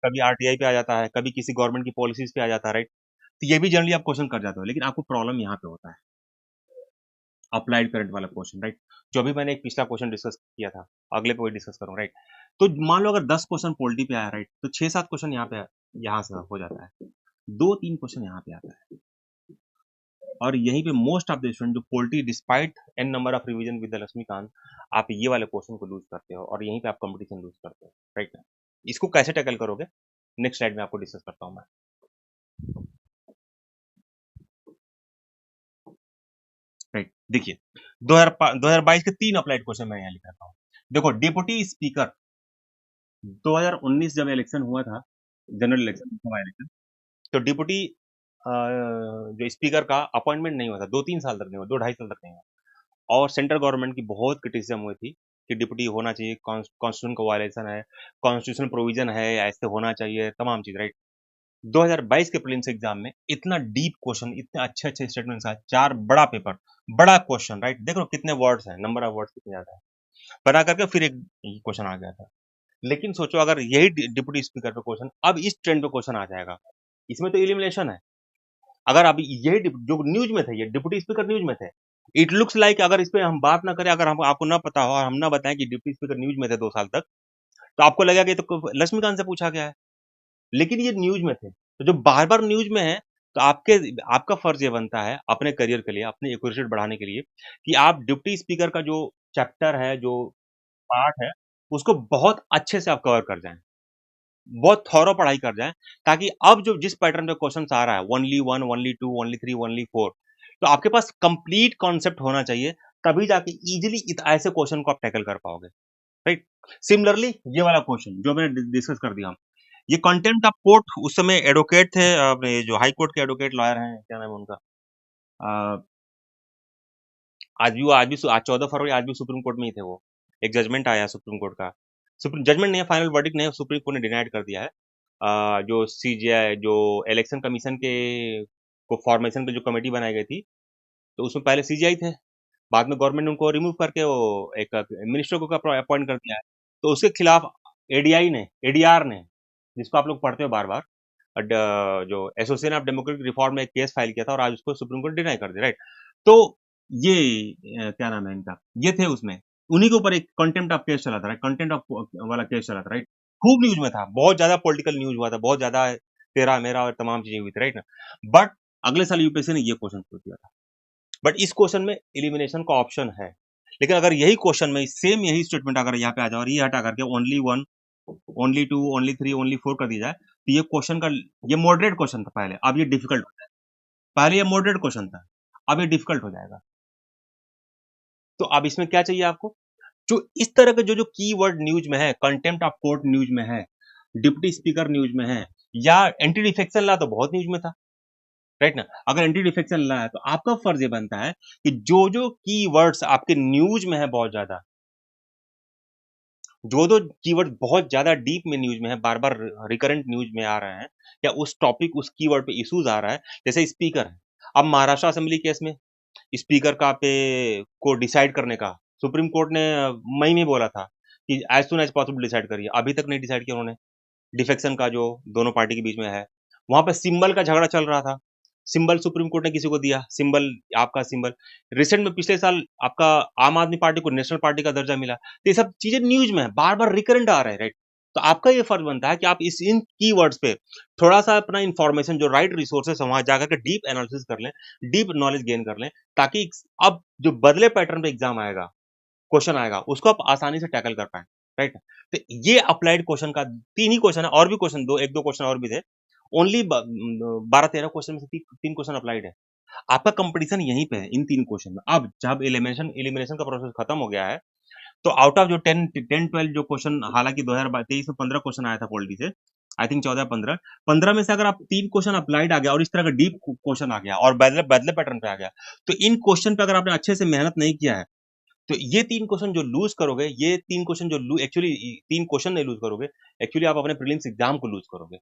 कभी आरटीआई पे आ जाता है, कभी किसी गवर्नमेंट की पॉलिसीज पे आ जाता है, राइट? तो ये भी जनरली आप क्वेश्चन कर जाते हो, लेकिन आपको प्रॉब्लम यहाँ पे होता है अप्लाइड करंट वाला क्वेश्चन, राइट? जो भी मैंने एक पिछला क्वेश्चन डिस्कस किया था, अगले पे वही डिस्कस करूँ, राइट? तो मान लो अगर 10 क्वेश्चन पॉलिटी पे आया, राइट, तो 6-7 क्वेश्चन यहाँ पे, यहाँ से हो जाता है, 2-3 क्वेश्चन यहाँ पे आता है। और यहीं पे मोस्ट ऑफ द स्टूडेंट जो polity despite an number of revision with Laxmikanth, आप ये वाले क्वेश्चन को लूज करते हो, और यहीं पे आप कंपटीशन लूज करते हो, राइट? इसको कैसे टैकल करोगे, नेक्स्ट स्लाइड में आपको डिस्कस करता हूँ मैं, राइट? देखिए 2022 के 3 अप्लाइड क्वेश्चन मैं यहाँ लिख रखा हूँ। देखो, डिप्टी स्पीकर 2019 जब इलेक्शन हुआ था, जनरल इलेक्शन हुआ इलेक्शन, तो डिप्टी जो स्पीकर का अपॉइंटमेंट नहीं हुआ था, 2-3 साल तक नहीं हुआ, 2-2.5 साल तक नहीं हुआ, और सेंट्रल गवर्नमेंट की बहुत क्रिटिसिज्म हुई थी कि डिप्टी होना चाहिए, कॉन्स्टिट्यूशन का वायलेशन है, कॉन्स्टिट्यूशन प्रोविजन है, ऐसे होना चाहिए, तमाम चीज, राइट? 2022 के प्रीलिम्स एग्जाम में इतना डीप क्वेश्चन, इतने अच्छे अच्छे स्टेटमेंट्स आए, 4 बड़ा पेपर, बड़ा क्वेश्चन, राइट? देख लो कितने वर्ड्स हैं, नंबर ऑफ वर्ड्स कितने ज्यादा है, बना करके फिर एक क्वेश्चन आ गया था। लेकिन सोचो अगर यही डिप्टी स्पीकर पे क्वेश्चन अब इस ट्रेंड पे क्वेश्चन आ जाएगा, इसमें तो इलिमिनेशन है। अगर अब यही जो न्यूज में थे, ये डिप्टी स्पीकर न्यूज में थे, इट लुक्स लाइक अगर इस पे हम बात ना करें, अगर हम आपको ना पता हो और हम ना बताएं कि डिप्टी स्पीकर न्यूज में थे 2 साल तक, तो आपको लगेगा कि ये तो लक्ष्मीकांत से पूछा गया है, लेकिन ये न्यूज में थे। तो जो बार बार न्यूज में है, तो आपका फर्ज ये बनता है अपने करियर के लिए, अपने एक्यूरेसी बढ़ाने के लिए, कि आप डिप्टी स्पीकर का जो चैप्टर है, जो पार्ट है, उसको बहुत अच्छे से आप कवर कर जाएं, बहुत थॉरो पढ़ाई कर जाएं, ताकि अब जो जिस पैटर्न पे क्वेश्चन आ रहा है, only one, only two, only three, only four, तो आपके पास कंप्लीट कॉन्सेप्ट होना चाहिए, तभी जाके इजीली ऐसे क्वेश्चन को आप टैकल कर पाओगे, राइट? सिमिलरली ये वाला क्वेश्चन जो मैंने डिस्कस कर दिया, ये कंटेम्प्ट ऑफ कोर्ट, उस समय एडवोकेट थे अपने जो हाई कोर्ट के एडवोकेट लॉयर हैं, क्या नाम है उनका, अ, आज 14 फरवरी आज भी सुप्रीम कोर्ट में ही थे वो, एक जजमेंट आया सुप्रीम कोर्ट का, सुप्रीम जजमेंट नहीं है, फाइनल वर्डिक्ट नहीं है, सुप्रीम कोर्ट ने डिनाइड कर दिया है। जो सीजीआई, जो इलेक्शन कमीशन के को फॉर्मेशन पे जो कमेटी बनाई गई थी, तो उसमें पहले सीजीआई थे, बाद में गवर्नमेंट ने उनको रिमूव करके वो एक मिनिस्टर को अपॉइंट कर दिया है, तो उसके खिलाफ एडीआई ने, एडीआर ने, जिसको आप लोग पढ़ते हो बार बार, जो एसोसिएशन ऑफ डेमोक्रेटिक रिफॉर्म में एक केस फाइल किया था, और आज उसको सुप्रीम कोर्ट डिनाई कर दिया, राइट? तो ये क्या नाम है इनका, ये थे उसमें, उन्हीं के ऊपर एक कंटेम्प्ट ऑफ केस चला था, कंटेंट ऑफ वाला केस चला था, राइट? खूब न्यूज में था, बहुत ज्यादा पॉलिटिकल न्यूज हुआ था, बहुत ज्यादा तेरा मेरा और तमाम चीजें हुई थी, राइट ना? बट अगले साल यूपीएससी ने ये क्वेश्चन पूछ दिया था, बट इस क्वेश्चन में एलिमिनेशन का ऑप्शन है। लेकिन अगर यही क्वेश्चन में सेम यही स्टेटमेंट अगर यहाँ पे आ जाए और ये हटा करके ओनली 1, ओनली 2, ओनली 3, ओनली 4 कर दी जाए, तो ये क्वेश्चन का ये मॉडरेट क्वेश्चन था पहले, अब ये डिफिकल्ट हो जाएगा। पहले ये मॉडरेट क्वेश्चन था, अब ये डिफिकल्ट हो जाएगा। तो अब इसमें क्या चाहिए आपको, जो इस तरह के जो कीवर्ड न्यूज में है, कंटेम्प्ट ऑफ कोर्ट न्यूज में है, डिप्टी स्पीकर न्यूज में है, या एंटी डिफेक्शन ला तो बहुत न्यूज में था, राइट ना। अगर एंटी डिफेक्शन ला है तो आपका फर्ज ये बनता है कि जो जो कीवर्ड्स आपके न्यूज में है बहुत ज्यादा, जो कीवर्ड बहुत ज्यादा डीप में न्यूज में है, बार बार रिकरेंट न्यूज में आ रहे हैं, या उस टॉपिक उस कीवर्ड पे इश्यूज आ रहा है, जैसे स्पीकर है। अब महाराष्ट्र असेंबली केस में स्पीकर का पे को डिसाइड करने का सुप्रीम कोर्ट ने मई में बोला था कि as soon as possible decide करिए, अभी तक नहीं डिसाइड किया उन्होंने। डिफेक्शन का जो दोनों पार्टी के बीच में है, वहां पे सिंबल का झगड़ा चल रहा था, सिंबल सुप्रीम कोर्ट ने किसी को दिया, सिंबल आपका सिंबल रिसेंट में पिछले साल आपका आम आदमी पार्टी को नेशनल पार्टी का दर्जा मिला। तो ये सब चीजें न्यूज में है, बार बार रिकरेंट आ रहे हैं, राइट। तो आपका ये फर्ज बनता है कि आप इस इन कीवर्ड्स पे थोड़ा सा अपना इंफॉर्मेशन जो राइट रिसोर्सेस है वहां जाकर के डीप एनालिसिस कर लें, डीप नॉलेज गेन कर लें, ताकि अब जो बदले पैटर्न पे एग्जाम आएगा, क्वेश्चन आएगा, उसको आप आसानी से टैकल कर पाए, राइट। तो ये अप्लाइड क्वेश्चन का 3 ही क्वेश्चन है, और भी क्वेश्चन दो एक दो क्वेश्चन और भी थे, ओनली 12-13 क्वेश्चन में से 3 क्वेश्चन अप्लाइड है। आपका कंपटीशन यहीं पे है इन 3 क्वेश्चन में। अब जब एलिमिनेशन एलिमिनेशन का प्रोसेस खत्म हो गया है, तो आउट ऑफ जो 10-12 जो क्वेश्चन, हालांकि 2023 में 15 क्वेश्चन आया था पॉलिटी से, आई थिंक 14-15 में से अगर आप 3 क्वेश्चन अप्लाइड आ गया और इस तरह का डीप क्वेश्चन आ गया और बदले बदले पैटर्न पे आ गया, तो इन क्वेश्चन पे अगर आपने अच्छे से मेहनत नहीं किया है, तो ये 3 क्वेश्चन जो लूज करोगे, ये 3 क्वेश्चन जो एक्चुअली 3 क्वेश्चन नहीं लूज करोगे, एक्चुअली आप अपने प्रीलिम्स एग्जाम को लूज करोगे,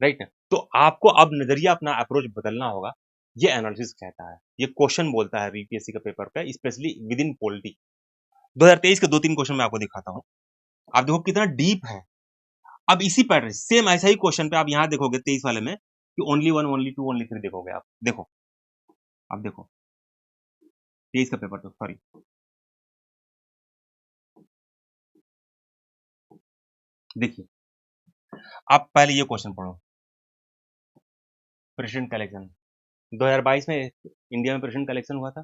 राइट ना। तो आपको अब नजरिया अपना अप्रोच बदलना होगा। ये एनालिसिस कहता है, ये क्वेश्चन बोलता है यूपीएससी का पेपर पे, स्पेशली विद इन पॉलिटी। 2023 के 2-3 क्वेश्चन मैं आपको दिखाता हूँ, आप देखो कितना डीप है। अब इसी पैटर्न सेम ऐसा ही क्वेश्चन पे आप यहाँ देखोगे 23 वाले में कि ओनली 1, ओनली 2, ओनली 3 देखोगे आप। देखो, आप देखो 23 का पेपर, तो सॉरी, देखिए आप पहले ये क्वेश्चन पढ़ो, प्रेसिडेंट का इलेक्शन 2022 में इंडिया में प्रेसिडेंट का इलेक्शन हुआ था,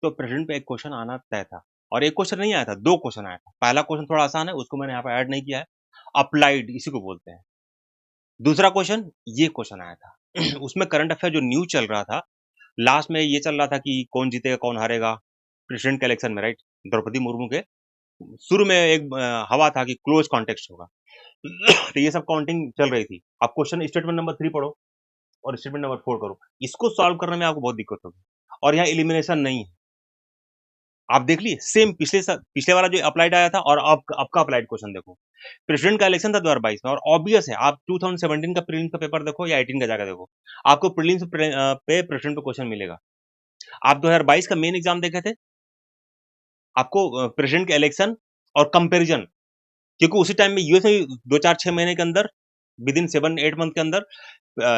तो प्रेसिडेंट पे एक क्वेश्चन आना तय था, और एक क्वेश्चन नहीं आया था, 2 क्वेश्चन आया था। पहला क्वेश्चन थोड़ा आसान है, उसको मैंने यहाँ पे ऐड नहीं किया है, अप्लाइड इसी को बोलते हैं। दूसरा क्वेश्चन ये क्वेश्चन आया था उसमें करंट अफेयर जो न्यूज चल रहा था, लास्ट में ये चल रहा था कि कौन जीतेगा कौन हारेगा प्रेसिडेंट के इलेक्शन में, राइट। द्रौपदी मुर्मू के शुरू में एक हवा था कि क्लोज कॉन्टेक्स्ट होगा तो ये सब काउंटिंग चल रही थी। अब क्वेश्चन स्टेटमेंट नंबर 3 पढ़ो और स्टेटमेंट नंबर 4 करो, इसको सॉल्व करने में आपको बहुत दिक्कत होगी, और यहाँ एलिमिनेशन नहीं है। आप देख लिए सेम पिछले वाला जो अप्लाइड आया था, और अब का अप्लाइड क्वेश्चन देखो। प्रेसिडेंट का इलेक्शन था 2022 में, और ऑब्वियस है आप 2017 का प्रीलिम्स का पेपर देखो या 18 का जाकर देखो, आपको प्रीलिम्स पे प्रेसिडेंट पे क्वेश्चन मिलेगा। आप 2022 का मेन एग्जाम देखे थे, आपको प्रेसिडेंट के इलेक्शन और कंपेरिजन, क्योंकि उसी टाइम में यूएस में 2-4-6 महीने के अंदर, विद इन 7-8 मंथ के अंदर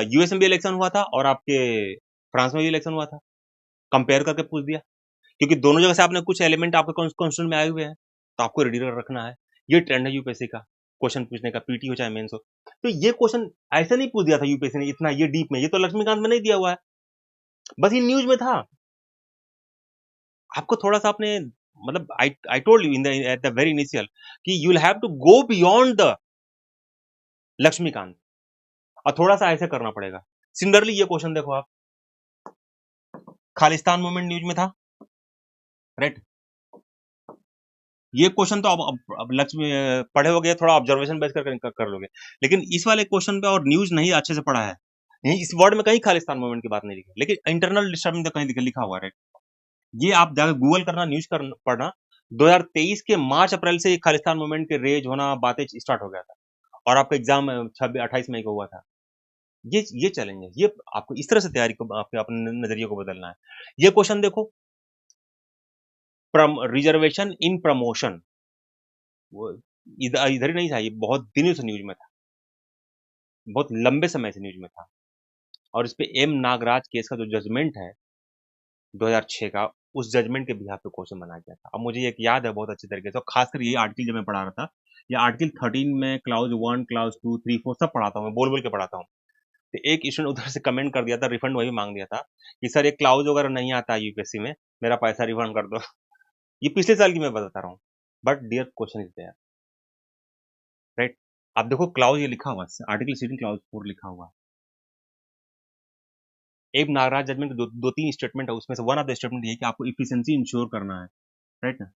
यूएस में भी इलेक्शन हुआ था और आपके फ्रांस में भी इलेक्शन हुआ था, कंपेयर करके पूछ दिया, क्योंकि दोनों जगह से आपने कुछ एलिमेंट आपके कॉन्स्टिट्यूशन में आए हुए हैं, तो आपको रेडी रखना है। ये ट्रेंड है यूपीएससी का क्वेश्चन पूछने का, पीटी हो चाहे मेंस हो। तो ये क्वेश्चन ऐसे नहीं पूछ दिया था यूपीएससी ने इतना ये डीप में, ये तो लक्ष्मीकांत में नहीं दिया हुआ है, बस ये न्यूज में था। आपको थोड़ा सा अपने मतलब I told you in the at the very initial कि you will have to go beyond the Laxmikanth, और थोड़ा सा ऐसे करना पड़ेगा। सिमिलरली ये क्वेश्चन देखो आप, खालिस्तान मूवमेंट न्यूज में था, राइट। ये क्वेश्चन तो अब लक्ष्मी पढ़े होगे, थोड़ा ऑब्जर्वेशन बेस कर लोगे, लेकिन इस वाले क्वेश्चन पे और न्यूज नहीं अच्छे से पढ़ा है, नहीं इस वर्ड में कहीं खालिस्तान मूवमेंट की बात नहीं लिखी, लेकिन इंटरनल डिस्टर्बेंस कहीं लिखा हुआ है, ये आप जाकर गूगल करना, न्यूज कर पढ़ना। 2023 के मार्च अप्रैल से खालिस्तान मूवमेंट के रेज होना बातें स्टार्ट हो गया था, और आपका एग्जाम 26-28 मई को हुआ था। ये चैलेंज है, ये आपको इस तरह से तैयारी को आपके अपने नजरिए को बदलना है। ये क्वेश्चन देखो, रिजर्वेशन इन प्रमोशन, वो इधर इधर ही नहीं था, ये बहुत दिनों से न्यूज में था, बहुत लंबे समय से न्यूज में था, और इस पे एम नागराज केस का जो जजमेंट है 2006 का, उस जजमेंट के बिहाफ पे क्वेश्चन बनाया गया था। अब मुझे एक याद है बहुत अच्छे तरीके से, और खासकर ये आर्टिकल जब मैं पढ़ा रहा था, या आर्टिकल 13 में क्लाउज 1, क्लाउज 2, 3, 4 सब पढ़ाता हूँ, मैं बोल बोल के पढ़ाता हूँ। तो एक स्टूडेंट उधर से कमेंट कर दिया था, रिफंड वही मांग दिया था कि सर ये क्लाउज वगैरह नहीं आता यूपीएससी में, मेरा पैसा रिफंड कर दो। ये पिछले साल की मैं बता रहा हूँ, but dear question is there, right. आप देखो क्लाउज ये लिखा हुआ है, आर्टिकल सीटिंग क्लाउज 4 लिखा हुआ है। एक नागराज जजमेंट के दो तीन स्टेटमेंट है, उसमें से वन ऑफ द स्टेटमेंट ये है कि आपको इफिशिएंसी इंश्योर करना है, राइट ना।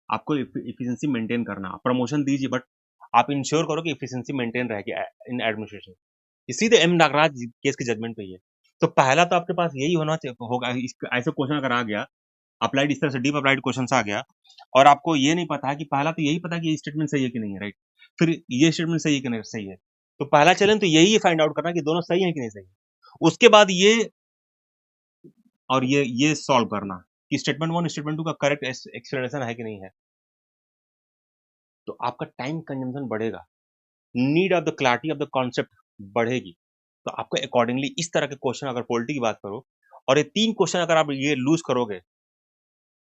आपको इफिशिएंसी मेंटेन करना, प्रमोशन दीजिए बट आप इंश्योर करो कि इफिशिएंसी मेंटेन रहेगी इन एडमिनिस्ट्रेशन। इसी तो एम नागराज केस के जजमेंट पे ही है। तो पहला तो आपके पास यही होना होगा, ऐसे क्वेश्चन अगर आ गया, अप्लाइड इस तरह से डीप अप्लाइड क्वेश्चन आ गया और आपको ये नहीं पता है कि पहला तो यही पता है कि ये स्टेटमेंट सही है कि नहीं है, राइट। फिर ये स्टेटमेंट सही है कि नहीं सही है, तो पहला चैलेंज तो यही फाइंड आउट करना कि दोनों सही है कि नहीं सही है। उसके बाद ये और ये सॉल्व करना कि स्टेटमेंट 1 स्टेटमेंट 2 का करेक्ट एक्सप्लेनेशन है कि नहीं है। तो आपका टाइम कंजम्पशन बढ़ेगा, need of the clarity of the concept बढ़ेगी। तो आपको अकॉर्डिंगली इस तरह के क्वेश्चन, अगर पॉलिटी की बात करो और ये 3 क्वेश्चन अगर आप ये लूज करोगे,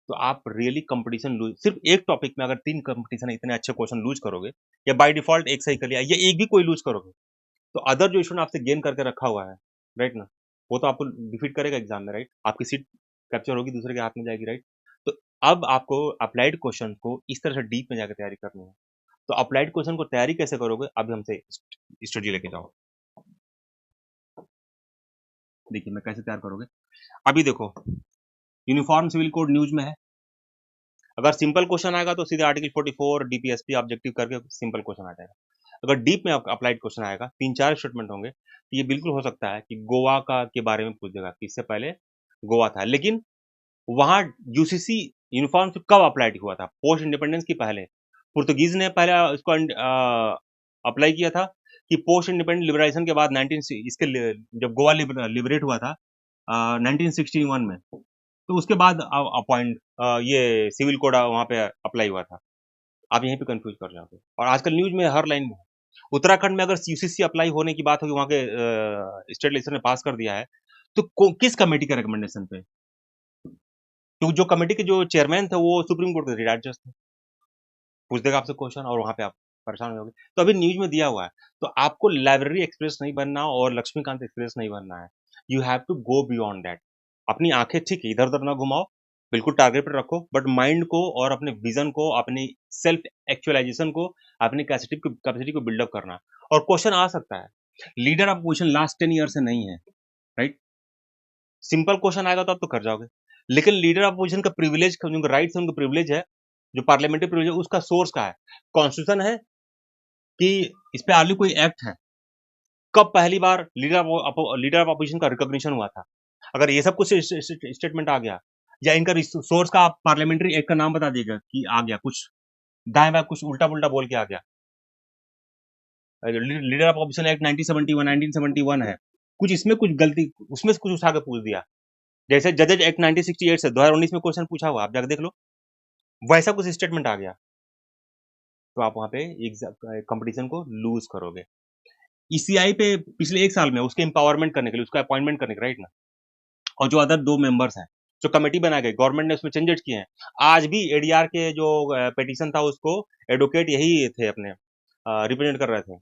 तो आप रियली कंपटीशन लूज, सिर्फ एक टॉपिक में अगर 3 कंपटीशन इतने अच्छे क्वेश्चन लूज करोगे, या बाय डिफॉल्ट एक सही कर लिया, या एक भी कोई लूज करोगे, तो अदर जो स्टूडेंट आपसे गेन करके रखा हुआ है, राइट ना, वो तो आपको डिफीट करेगा एग्जाम में, राइट। आपकी सीट कैप्चर होगी, दूसरे के हाथ में जाएगी, राइट। तो अब आपको अप्लाइड क्वेश्चन को इस तरह से डीप में जाकर तैयारी करनी है। तो अप्लाइड क्वेश्चन को तैयारी कैसे करोगे, अभी हमसे स्टडी लेके जाओ। देखिए मैं कैसे तैयार करोगे, अभी देखो यूनिफॉर्म सिविल कोड न्यूज में है। अगर सिंपल क्वेश्चन आएगा तो सीधे आर्टिकल 44 डीपीएसपी ऑब्जेक्टिव करके सिंपल क्वेश्चन आ जाएगा। अगर डीप में अप्लाइड क्वेश्चन आएगा, 3-4 स्टेटमेंट होंगे, तो ये बिल्कुल हो सकता है कि गोवा का के बारे में पूछ देगा कि इससे पहले गोवा था, लेकिन वहां यूसीसी यूनिफॉर्म कब अप्लाइड हुआ था, पोस्ट इंडिपेंडेंस की पहले। पुर्तगीज ने पहले इसको अप्लाई किया था कि पोस्ट इंडिपेंडेंट लिबरेशन के बाद 19 इसके जब गोवा लिबरेट हुआ था 1961 में, तो उसके बाद अपॉइंट ये सिविल कोड वहां पे अप्लाई हुआ था। आप यहीं पे कंफ्यूज कर जाओगे, और आजकल न्यूज में हर लाइन में उत्तराखंड में अगर यूसीसी अप्लाई होने की बात होगी, वहां के स्टेट लेजिस्लेचर ने पास कर दिया है, तो किस कमेटी के रिकमेंडेशन पे, तो जो कमेटी के जो चेयरमैन थे वो सुप्रीम कोर्ट के रिटायर्ड जज थे। पूछ देगा आपसे क्वेश्चन और वहां पे आप परेशान होगे। तो अभी न्यूज में दिया हुआ है, तो आपको लाइब्रेरी एक्सप्रेस नहीं बनना और लक्ष्मीकांत एक्सप्रेस नहीं बनना है। You have to go beyond that. अपनी आंखें ठीक है इधर उधर ना घुमाओ, बिल्कुल टारगेट पर रखो, बट माइंड को और अपने विजन को, अपनी सेल्फ एक्चुअलाइजेशन को, अपनी कैपेसिटी को बिल्डअप करना। और क्वेश्चन आ सकता है, leader of position last 10 year से नहीं है, राइट। सिंपल क्वेश्चन आएगा तो आप तो कर जाओगे, लेकिन लीडर ऑफ पोजिशन का प्रिविलेज, जो राइट्स है उनका प्रिविलेज है, जो पार्लियामेंट्री प्रिविलेज है, उसका सोर्स का है कॉन्स्टिट्यूशन है कि इस पे आलू कोई एक्ट है, कब पहली बार लीडर ऑफ अपोजिशन का रिकॉग्निशन हुआ था। अगर ये सब कुछ स्टेटमेंट आ गया, या इनका सोर्स का आप पार्लियामेंट्री एक्ट का नाम बता दीजिएगा कि आ गया कुछ दाएं बाएं कुछ उल्टा पुल्टा बोल के आ गया, लीडर ऑफ अपोजिशन एक्ट 1971 है, कुछ इसमें कुछ गलती, उसमें से कुछ उठा के पूछ दिया, जैसे जजेज एक्ट 1968 से 2019 में क्वेश्चन पूछा हुआ, आप जाकर देख लो, वैसा कुछ स्टेटमेंट आ गया, तो आप वहां पे कंपटीशन को लूज करोगे। ईसीआई पे पिछले 1 साल में उसके एम्पावरमेंट करने के लिए, उसका अपॉइंटमेंट करने के, राइट ना, और जो अदर 2 मेंबर्स हैं, जो कमेटी बना गई, गवर्नमेंट ने उसमें चेंजेस किए हैं। आज भी एडीआर के जो पिटीशन था, उसको एडवोकेट यही थे अपने रिप्रेजेंट कर रहे थे,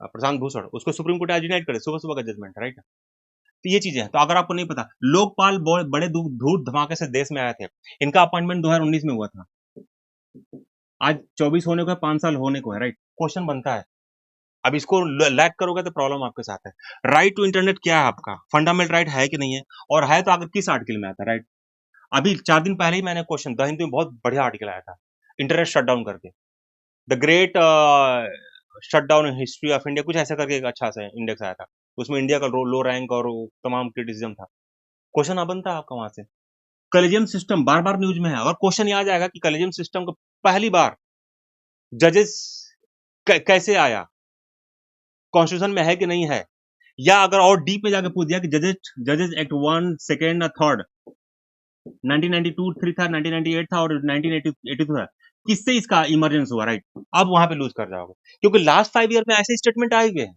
प्रशांत भूषण, उसको सुप्रीम कोर्ट आज डिनाइड करे, सुबह सुबह का जजमेंट है, राइट। तो ये चीजें हैं। तो अगर आपको नहीं पता, लोकपाल बड़े धूल धमाके से देश में आए थे, इनका अपॉइंटमेंट 2019 में हुआ था, आज 24 होने को है, 5 साल होने को है, राइट। क्वेश्चन बनता है, अब इसको लैक करोगे तो प्रॉब्लम आपके साथ है। राइट टू इंटरनेट क्या है आपका, फंडामेंटल राइट है कि नहीं है, और है तो आगे किस आर्टिकल में आता है, राइट। अभी 4 दिन पहले ही मैंने क्वेश्चन द हिंदू में बहुत बढ़िया आर्टिकल आया था, इंटरनेट शटडाउन करके, the great shutdown in history of India, कुछ ऐसा करके एक अच्छा सा इंडेक्स आया था, उसमें इंडिया का लो रैंक और तमाम क्रिटिसिज्म था। क्वेश्चन आ बनता है आपका वहां से। कलेजियम सिस्टम बार बार न्यूज में है, और क्वेश्चन याद आएगा कि कलेजियम सिस्टम को पहली बार जजेस कैसे आया, कॉन्स्टिट्यूशन में है कि नहीं है, या अगर और डीप में जाके पूछ दिया कि जजेस एक्ट 1 सेकेंड और थर्ड 1992 3 था, 1998 था और 1982 था, किससे इसका इमरजेंस हुआ, राइट। अब वहां पे लूज कर जाओगे, क्योंकि लास्ट 5 ईयर में ऐसे स्टेटमेंट आए हुए हैं।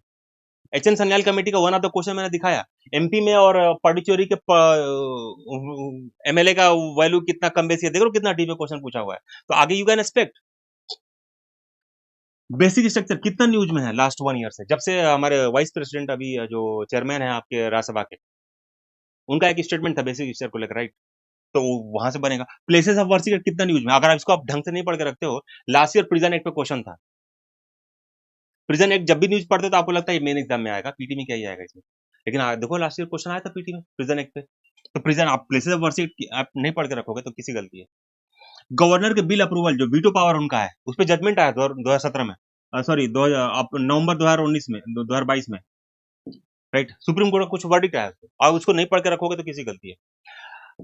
एच एन सन्याल कमेटी का वन ऑफ द क्वेश्चन मैंने दिखाया, एमपी में और पाडिचोरी के एमएलए का वैल्यू कितना कम बेसी है, देख लो कितना डीप में क्वेश्चन पूछा हुआ है। तो आगे you can expect, basic structure कितना न्यूज में है लास्ट 1 ईयर से, जब से हमारे वाइस प्रेसिडेंट अभी जो चेयरमैन है आपके राज्यसभा के, उनका एक स्टेटमेंट था बेसिक स्ट्रक्चर को लेकर, राइट? तो वहां से बनेगा। प्लेसेस ऑफ वर्शिप कितना न्यूज में, अगर इसको आप ढंग से नहीं पढ़ के रखते हो। लास्ट ईयर प्रिजन एक्ट पे क्वेश्चन था। प्रिजन एक्ट जब भी न्यूज पढ़ते हो तो आपको लगता है मेन एग्जाम में आएगा, पीटी में क्या ही आएगा इसमें। लेकिन देखो लास्ट ईयर क्वेश्चन आया था पीटी में प्रिजन एक्ट पे। तो प्रिजन आप प्लेसेस ऑफ वर्शिप आप नहीं पढ़ के रखोगे तो किसी गलती है। गवर्नर के बिल अप्रूवल जो वीटो पावर उनका है, उस पर जजमेंट आया 2017 में, सॉरी नवंबर 2019 में, 2022 में, राइट? सुप्रीम कोर्ट का कुछ वर्डिक्ट आया और उसको नहीं पढ़ के रखोगे तो किसी गलती है।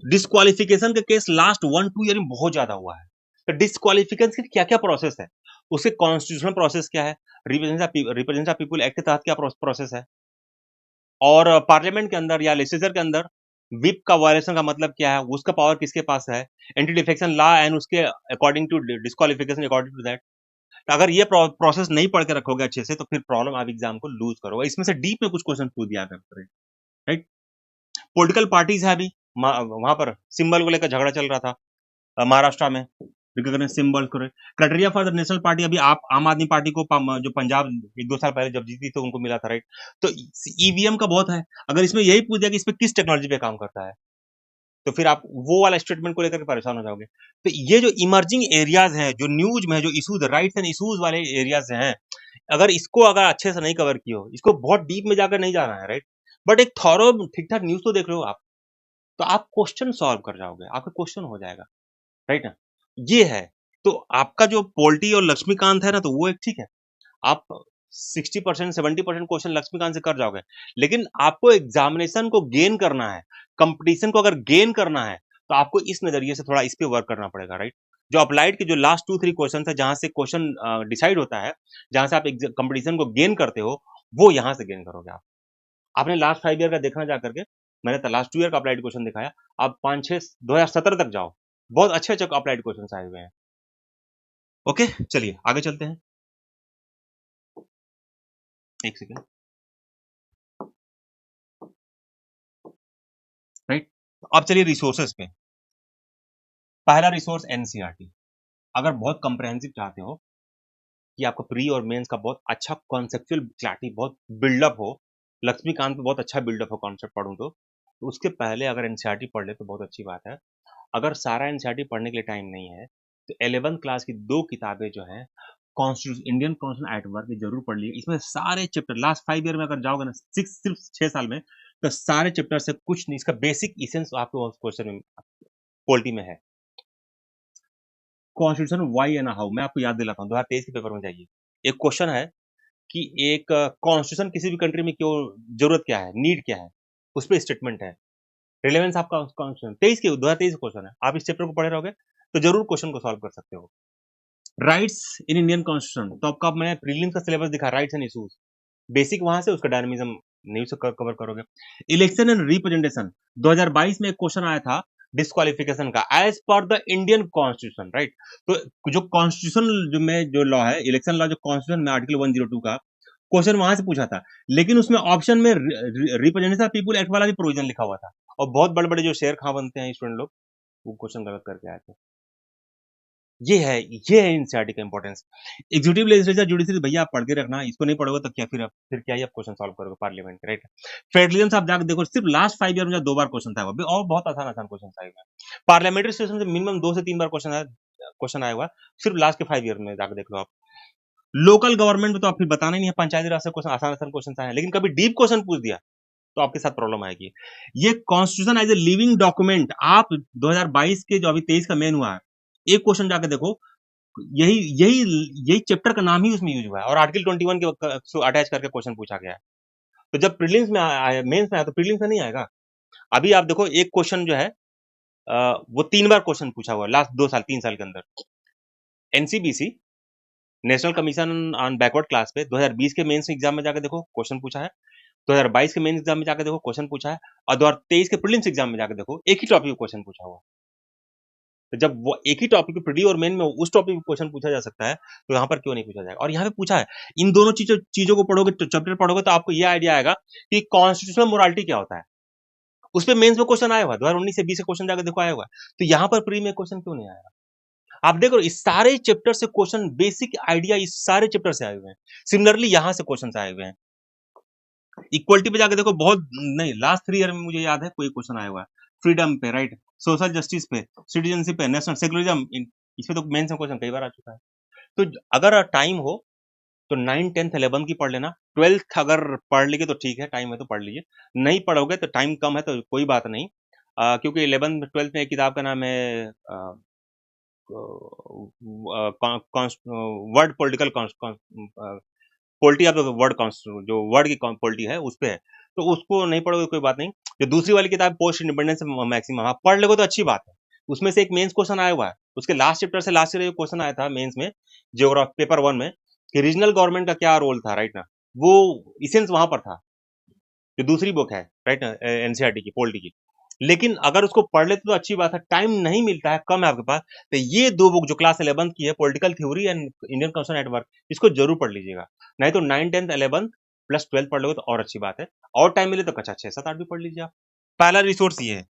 डिस्क्वालिफिकेशन के केस लास्ट 1-2 ईयर में बहुत ज्यादा हुआ है। तो डिस्क्वालिफिकेशन की क्या क्या प्रोसेस है, उसके कॉन्स्टिट्यूशनल प्रोसेस क्या है, रिप्रेजेंटेशन ऑफ पीपुल एक्ट के तहत क्या प्रोसेस है, और पार्लियामेंट के अंदर या लेजिस्लेचर के अंदर विप का वायलेशन का मतलब क्या है, उसका पावर किसके पास है, एंटी डिफेक्शन लॉ एंड उसके according to disqualification according to that. तो अगर ये प्रोसेस नहीं पढ़ के रखोगे अच्छे से तो फिर प्रॉब्लम, आप एग्जाम को लूज करोगे। इसमें से डीप में कुछ क्वेश्चन पूछ दिया करते, राइट? पॉलिटिकल पार्टीज है, अभी वहां पर सिंबल को लेकर झगड़ा चल रहा था महाराष्ट्र में, symbol criteria for the national party. अभी आप आम आदमी पार्टी को जो पंजाब 1-2 साल पहले जब जीती तो उनको मिला था, राइट? तो ईवीएम का बहुत है। अगर इसमें यही पूछ दिया कि इस पे किस टेक्नोलॉजी पे काम करता है, तो फिर आप वो वाला स्टेटमेंट को लेकर के परेशान हो जाओगे। तो ये जो इमर्जिंग एरियाज हैं, जो न्यूज में जो इशूज, राइट्स एंड इशूज वाले एरियाज हैं, अगर इसको अगर अच्छे से नहीं कवर किए हो, इसको बहुत डीप में जाकर नहीं जाना है, राइट? बट एक थॉरो ठीक ठाक न्यूज तो देख रहे हो आप, तो आप क्वेश्चन सॉल्व कर जाओगे, आपका क्वेश्चन हो जाएगा, राइट ना? ये है। तो आपका जो पोल्टी और लक्ष्मीकांत है ना, तो वो एक ठीक है, आप 60% 70% क्वेश्चन लक्ष्मीकांत से कर जाओगे। लेकिन आपको एग्जामिनेशन को गेन करना है, कंपटीशन को अगर गेन करना है, तो आपको इस नजरिए से थोड़ा इस पे वर्क करना पड़ेगा, राइट? जो अप्लाइड के जो लास्ट 2-3 क्वेश्चन है, जहां से क्वेश्चन डिसाइड होता है, जहां से आप कंपटीशन को गेन करते हो, वो यहां से गेन करोगे आप। आपने लास्ट 5 ईयर का देखना जा करके, मैंने तो लास्ट 2 ईयर का अप्लाइड क्वेश्चन दिखाया। आप 5-6 2017 तक जाओ, बहुत अच्छे अच्छे अप्लाइड क्वेश्चन आए हुए हैं। ओके, चलिए आगे चलते हैं। एक सेकेंड, राइट? अब चलिए रिसोर्सेज पे। पहला रिसोर्स एनसीईआरटी। अगर बहुत कंप्रहेंसिव चाहते हो कि आपका प्री और मेंस का बहुत अच्छा कॉन्सेप्चुअल क्लैरिटी, बहुत बिल्डअप हो, लक्ष्मीकांत पे बहुत अच्छा बिल्डअप हो कॉन्सेप्ट पढ़ूं तो उसके पहले अगर एनसीईआरटी पढ़ ले तो बहुत अच्छी बात है। अगर सारा एनसीईआरटी पढ़ने के लिए टाइम नहीं है तो 11th क्लास की 2 किताबें जो हैं, constitution, Indian constitution at work, ये जरूर पढ़ लिए। इसमें सारे चैप्टर लास्ट 5 ईयर में अगर जाओगे ना, सिर्फ 6 साल में, तो सारे चैप्टर से कुछ नहीं, इसका बेसिक इसेंस आपको क्वेश्चन में पॉलिटी में है। कॉन्स्टिट्यूशन वाई एंड हाउ, मैं आपको याद दिलाता हूँ, 2023 के पेपर में जाइए। एक क्वेश्चन है कि एक कॉन्स्टिट्यूशन किसी भी कंट्री में क्यों, जरूरत क्या है, नीड क्या है, उस पर स्टेटमेंट है। रिलेवेंस आपका कॉन्स्टिट्यूशन 2023 क्वेश्चन है, आप इस चैप्टर को पढ़े रहोगे तो जरूर क्वेश्चन को सॉल्व कर सकते हो। राइट्स इन इंडियन कॉन्स्टिट्यूशन, तो आपका मैंने प्रीलिम्स का सिलेबस दिखा, राइट्स एंड इशूज, बेसिक वहां से उसका डायनामिज्म न्यूज से कवर करोगे। इलेक्शन एंड रिप्रेजेंटेशन, 2022 में एक क्वेश्चन आया था डिस्क्वालिफिकेशन का, as per the Indian constitution, right? तो जो कॉन्स्टिट्यूशन जो में जो लॉ है, इलेक्शन लॉ जो कॉन्स्टिट्यूशन में आर्टिकल 102 का क्वेश्चन वहां से पूछा था, लेकिन उसमें ऑप्शन में रिप्रेजेंटेशन ऑफ पीपुल एक्ट वाला भी प्रोविजन लिखा हुआ था, और बहुत बड़े बड़े जो शेर खां बनते हैं स्टूडेंट लोग, वो क्वेश्चन गलत करके आए थे। ये है एनसीईआरटी का इंपॉर्टेंस। एग्जीक्यूटिव, लेजिस्लेचर, जुडिशरी, भैया आप पढ़ के रखना, इसको नहीं पढ़ोगे तो क्या, फिर क्या ही आप क्वेश्चन सॉल्व करोगे पार्लियामेंट, राइट? फेडरलिज्म से आप जाकर देखो, सिर्फ लास्ट 5 ईयर में 2 बार क्वेश्चन था, और बहुत आसान आसान क्वेश्चन आए हुए हैं। पार्लियामेंट्री सेशन से मिनिमम 2 से 3 बार क्वेश्चन आया हुआ, सिर्फ लास्ट के 5 ईयर में जाकर देख लो आप। लोकल गवर्नमेंट में तो आप फिर बताना ही नहीं है, पंचायती राज से क्वेश्चन, आसान आसान क्वेश्चन आए हैं, लेकिन कभी डीप क्वेश्चन पूछ दिया तो आपके साथ प्रॉब्लम आएगी। ये constitution as a living document, आप 2022 के जो अभी 23 का मेन हुआ है, एक क्वेश्चन जाकर देखो, यही यही यही चैप्टर का नाम ही उसमें यूज हुआ है, और आर्टिकल 21 के अटैच करके क्वेश्चन पूछा गया है। तो जब प्रीलिम्स में आया, मेंस में आया, तो प्रीलिम्स में नहीं आएगा। अभी आप देखो, एक क्वेश्चन जो है वो 3 बार क्वेश्चन पूछा हुआ लास्ट 2 साल 3 साल के अंदर। NCBC, national commission on backward class पे 2020 के मेंस एग्जाम में जाकर देखो क्वेश्चन पूछा है, 2022 के मेंस एग्जाम में जाकर देखो क्वेश्चन पूछा है, और 2023 के प्रीलिम्स एग्जाम में जाकर देखो एक ही टॉपिक पे क्वेश्चन पूछा हुआ। तो जब वो एक ही टॉपिक पे प्रीली और मेन में उस टॉपिक पे क्वेश्चन पूछा जा सकता है, तो यहाँ पर क्यों नहीं पूछा जाएगा? और यहाँ पे पूछा है। इन दोनों चीजों को पढ़ोगे, तो चैप्टर पढ़ोगे, तो आपको ये आइडिया आएगा कि कॉन्स्टिट्यूशनल मोरालिटी क्या होता है। उस पर मेंस में क्वेश्चन आया हुआ, 2019 से 20 से क्वेश्चन जाकर देखो आया हुआ, तो यहाँ पर प्री में क्वेश्चन क्यों नहीं आएगा? आप देखो इस सारे चैप्टर से क्वेश्चन, बेसिक आइडिया इस सारे चैप्टर से आए हुए हैं। सिमिलरली यहां से क्वेश्चन आए हुए हैं। इक्वलिटी पे जाके देखो, बहुत नहीं, लास्ट 3 ईयर में मुझे याद है कोई क्वेश्चन आया हुआ है। फ्रीडम पे, राइट, सोशल जस्टिस पे, सिटीजनशिप पे, नेशनल सेकुलरिज्म, इस पे तो मेंस में क्वेश्चन कई बार आ चुका है। तो अगर टाइम हो तो 9, 10th, 11th की पढ़ लेना। 12th अगर पढ़ लीजिए तो ठीक है, टाइम है तो पढ़ लीजिए। नहीं पढ़ोगे तो टाइम कम है तो कोई बात नहीं, क्योंकि 11th 12th में एक किताब का नाम है word political, polity of word, जो वर्ड की पॉलिटी है उस पे है, तो उसको नहीं पढ़ोगे कोई बात नहीं। जो दूसरी वाली किताब पोस्ट इंडिपेंडेंस मैक्सिमम, आप पढ़ लोगे तो अच्छी बात है। उसमें से एक मेंस क्वेश्चन आया हुआ है, उसके लास्ट चैप्टर से लास्ट ईयर क्वेश्चन आया था मेंस में, जियोग्राफी पेपर 1 में, कि रीजनल गवर्नमेंट का क्या रोल था, राइट ना। वो इसेंस वहां पर था, जो दूसरी बुक है, राइट ना, एनसीईआरटी की पॉलिटी की। लेकिन अगर उसको पढ़ लेते तो अच्छी बात है, टाइम नहीं मिलता है, कम है आपके पास, तो ये 2 बुक जो क्लास 11th की है, political theory and Indian constitution at work, इसको जरूर पढ़ लीजिएगा। नहीं तो 9, 10th, 11th प्लस 12th पढ़ लोगे तो और अच्छी बात है। और टाइम मिले तो कक्षा 6, 7, 8 भी पढ़ लीजिए आप। पहला रिसोर्स ये है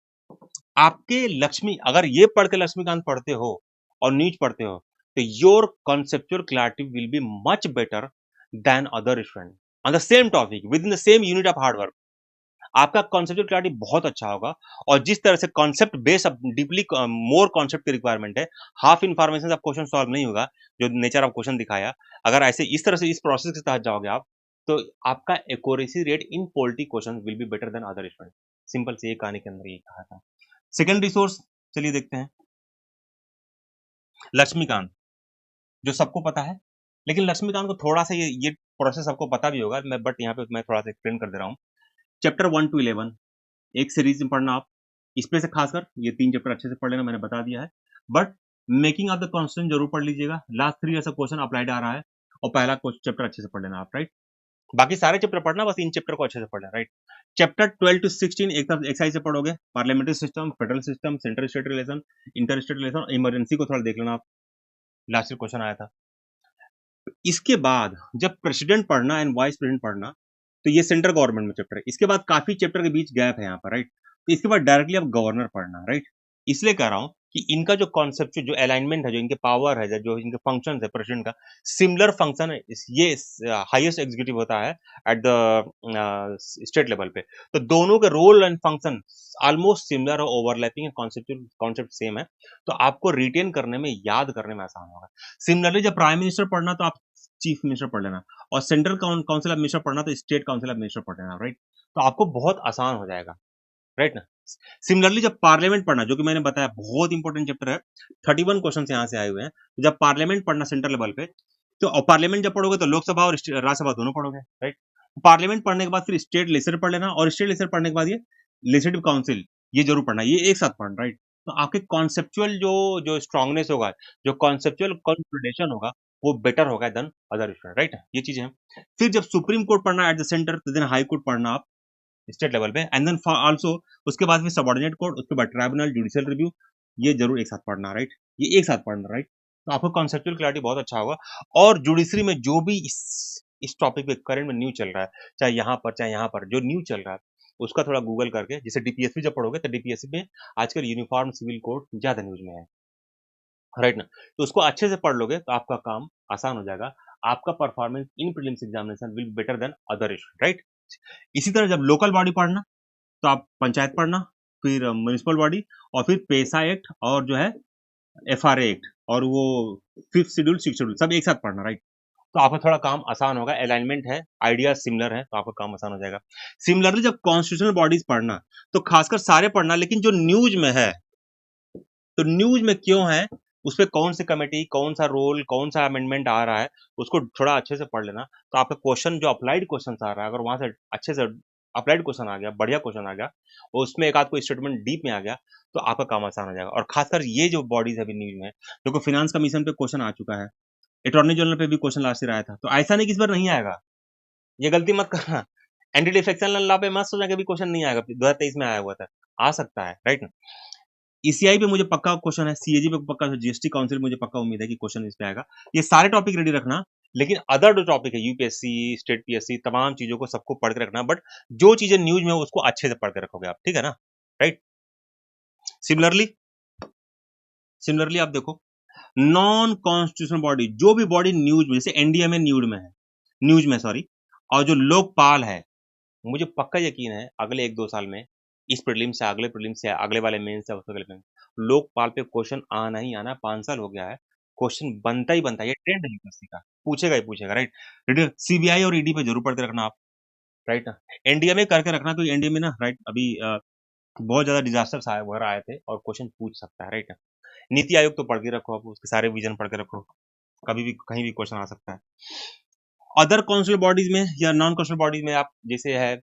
आपके लक्ष्मी, अगर ये पढ़ के लक्ष्मीकांत पढ़ते हो और नीच पढ़ते हो, तो your conceptual clarity will be much better than other student on the same topic with in the same unit of hard work. आपका कॉन्सेप्चुअल क्लैरिटी बहुत अच्छा होगा। और जिस तरह से कॉन्सेप्ट बेस, अब डीपली मोर कॉन्सेप्ट की रिक्वायरमेंट है, हाफ इंफॉर्मेशन से आप क्वेश्चन सॉल्व नहीं होगा, जो नेचर ऑफ क्वेश्चन दिखाया। अगर ऐसे इस तरह से इस प्रोसेस के तहत जाओगे आप, तो आपका accuracy rate in polity question will be better than other student. Simple से ये कहानी के अंदर ये कहा था। सेकंड रिसोर्स, चलिए देखते हैं, लक्ष्मीकांत, जो सबको पता है, लेकिन लक्ष्मीकांत को थोड़ा सा ये प्रोसेस सबको पता भी होगा, मैं बट यहाँ पे मैं थोड़ा सा एक्सप्लेन कर दे रहा हूँ। चैप्टर 1 to 11 एक सीरीज में पढ़ना आप, इसमें से खासकर ये 3 चैप्टर अच्छे से पढ़ लेना, मैंने बता दिया है। But making of the constant जरूर पढ़ लीजिएगा, लास्ट 3 ईयर से क्वेश्चन अप्लाइड आ रहा है, और पहला चैप्टर अच्छे से पढ़ लेना आप, राइट। बाकी सारे चैप्टर पढ़ना, बस इन चैप्टर को अच्छे से पढ़ना, राइट। चैप्टर 12 to 16 एक तरफ एक्सरसाइज से पढ़ोगे, parliamentary system, federal system, central state relation, inter state relation, emergency को थोड़ा देख लेना आप, लास्ट क्वेश्चन आया था। इसके बाद जब प्रेसिडेंट पढ़ना एंड वाइस प्रेसिडेंट पढ़ना, तो ये सेंट्रल गवर्नमेंट में चैप्टर है। इसके बाद काफी चैप्टर के बीच गैप है यहाँ पर, राइट। तो इसके बाद डायरेक्टली आप गवर्नर पढ़ना, राइट। इसलिए कह रहा हूँ कि इनका जो कॉन्सेप्ट, जो अलाइनमेंट है, जो इनके पावर है, जो इनके फंक्शन है प्रेसिडेंट का, सिमिलर फंक्शन है, ये हाईएस्ट एग्जीक्यूटिव होता है एट द स्टेट लेवल पे। तो दोनों के role and function almost similar और ओवरलैपिंग है, कॉन्सेप्ट सेम है। तो आपको रिटेन करने में, याद करने में आसान होगा। सिमिलरली जब प्राइम मिनिस्टर पढ़ना तो आप चीफ मिनिस्टर पढ़ लेना, और सेंट्रल काउंसिल ऑफ मिनिस्टर पढ़ना तो स्टेट काउंसिल ऑफ मिनिस्टर पढ़ लेना, राइट। तो आपको बहुत आसान हो जाएगा, राइट ना। सिमिलरली जब पार्लियामेंट पढ़ना, जो कि मैंने बताया बहुत इंपॉर्टेंट चैप्टर है, 31 क्वेश्चन यहाँ से आए हुए हैं। तो जब पार्लियामेंट पढ़ना सेंट्रल लेवल पे, तो और पार्लियामेंट जब पढ़ोगे तो लोकसभा और राज्यसभा दोनों पढ़ोगे, राइट। पार्लियामेंट पढ़ने के बाद फिर स्टेट लेजिस्लेचर पढ़ लेना, और स्टेट लेजिस्लेचर पढ़ने के बाद ये लेजिस्लेटिव काउंसिल, ये जरूर पढ़ना, ये एक साथ पढ़ना, राइट। तो आपके कॉन्सेप्चुअल जो जो स्ट्रांगनेस होगा, जो कॉन्सेप्चुअल कंसोलिडेशन होगा, वो बेटर होगा देन अदर स्टूडेंट, राइट। ये चीजें हैं। फिर जब सुप्रीम कोर्ट पढ़ना एट द सेंटर, तो देन हाई कोर्ट पढ़ना आप स्टेट लेवल पे, एंड देन आल्सो उसके बाद फिर सबऑर्डिनेट कोर्ट, उसके बाद ट्राइब्यूनल, जुडिशियल रिव्यू, ये जरूर एक साथ पढ़ना, राइट। ये एक साथ पढ़ना, राइट। तो आपको कॉन्सेप्चुअल क्लैरिटी बहुत अच्छा होगा। और जुडिशरी में जो भी इस टॉपिक पे करंट में न्यूज चल रहा है, चाहे यहाँ पर चाहे यहाँ पर जो न्यूज चल रहा है, उसका थोड़ा गूगल करके, जैसे डीपीएसपी जब पढ़ोगे तो डीपीएसपी में आजकल यूनिफॉर्म सिविल कोड ज्यादा न्यूज में है, राइट ना। तो उसको अच्छे से पढ़ लोगे तो आपका काम आसान हो जाएगा। आपका performance in prelims examination will better than other student, right. इसी तरह जब लोकल बॉडी पढ़ना, तो आप पंचायत पढ़ना, फिर म्युनिसिपल बॉडी, और फिर पेशा एक्ट, और जो है एफआरए एक्ट, और वो 5th शेड्यूल, 6th शेड्यूल, सब एक साथ पढ़ना, राइट। तो आपका थोड़ा काम आसान होगा, अलाइनमेंट है, आइडिया सिमिलर है, तो आपका काम आसान हो जाएगा। सिमिलरली जब कॉन्स्टिट्यूशनल बॉडीज पढ़ना, तो खासकर सारे पढ़ना, लेकिन जो न्यूज में है, तो न्यूज में क्यों है, उस पर कौन सी कमेटी, कौन सा रोल, कौन सा अमेंडमेंट आ रहा है, उसको थोड़ा अच्छे से पढ़ लेना। तो आपका क्वेश्चन जो अप्लाइड क्वेश्चन आ रहा है, अगर वहां से अच्छे से अप्लाइड क्वेश्चन आ गया, बढ़िया क्वेश्चन आ गया, और उसमें एक आध कोई स्टेटमेंट डीप में आ गया, तो आपका काम आसान हो जाएगा। और खासकर ये जो बॉडीज है अभी न्यूज में, देखो फिनांस कमीशन पे क्वेश्चन आ चुका है, अटॉर्नी जनरल पे भी क्वेश्चन लास्ट ईयर आया था, तो ऐसा नहीं कि इस बार नहीं आएगा, ये गलती मत करना। एंटी डिफेक्शन लॉ पे मत सोचना कि अभी क्वेश्चन नहीं आएगा, 2023 में आया हुआ था, आ सकता है, राइट ना। ईसीआई पे मुझे पक्का क्वेश्चन है, सीएजी पे पक्का, जीएसटी काउंसिल मुझे पक्का उम्मीद है कि क्वेश्चन इस पे आएगा। ये सारे टॉपिक रेडी रखना, लेकिन अदर जो टॉपिक है, यूपीएससी, स्टेट पीएससी, तमाम चीजों को सबको पढ़ के रखना, बट जो चीजें न्यूज में हो उसको अच्छे से पढ़ के रखोगे आप, ठीक है ना, राइट। सिमिलरली सिमिलरली आप देखो, नॉन कॉन्स्टिट्यूशनल बॉडी, जो भी बॉडी न्यूज में, जैसे एनडीए में न्यूज में सॉरी, और जो लोकपाल है, मुझे पक्का यकीन है अगले 1-2 साल में इस प्रीलिम से अगले वाले मेंस से उससे अगले मेंस लोकपाल पे क्वेश्चन आना ही आना, 5 साल हो गया है, क्वेश्चन बनता ही बनता है, ये ट्रेंड है यूपीएससी का, पूछेगा ही पूछेगा, राइट? सीबीआई और ईडी पे जरूर पढ़ते रखना आप, राइट ना? एनडीए में करके रखना, क्योंकि एनडीए में ना, राइट, अभी बहुत ज्यादा डिजास्टर्स आए वगैरह आए थे और क्वेश्चन पूछ सकता है, राइट? नीति आयोग तो पढ़ के रखो आप, उसके सारे विजन पढ़ के रखो, कभी भी कहीं भी क्वेश्चन आ सकता है। अदर काउंसिल बॉडीज में या नॉन काउंसिल बॉडीज में आप जैसे है,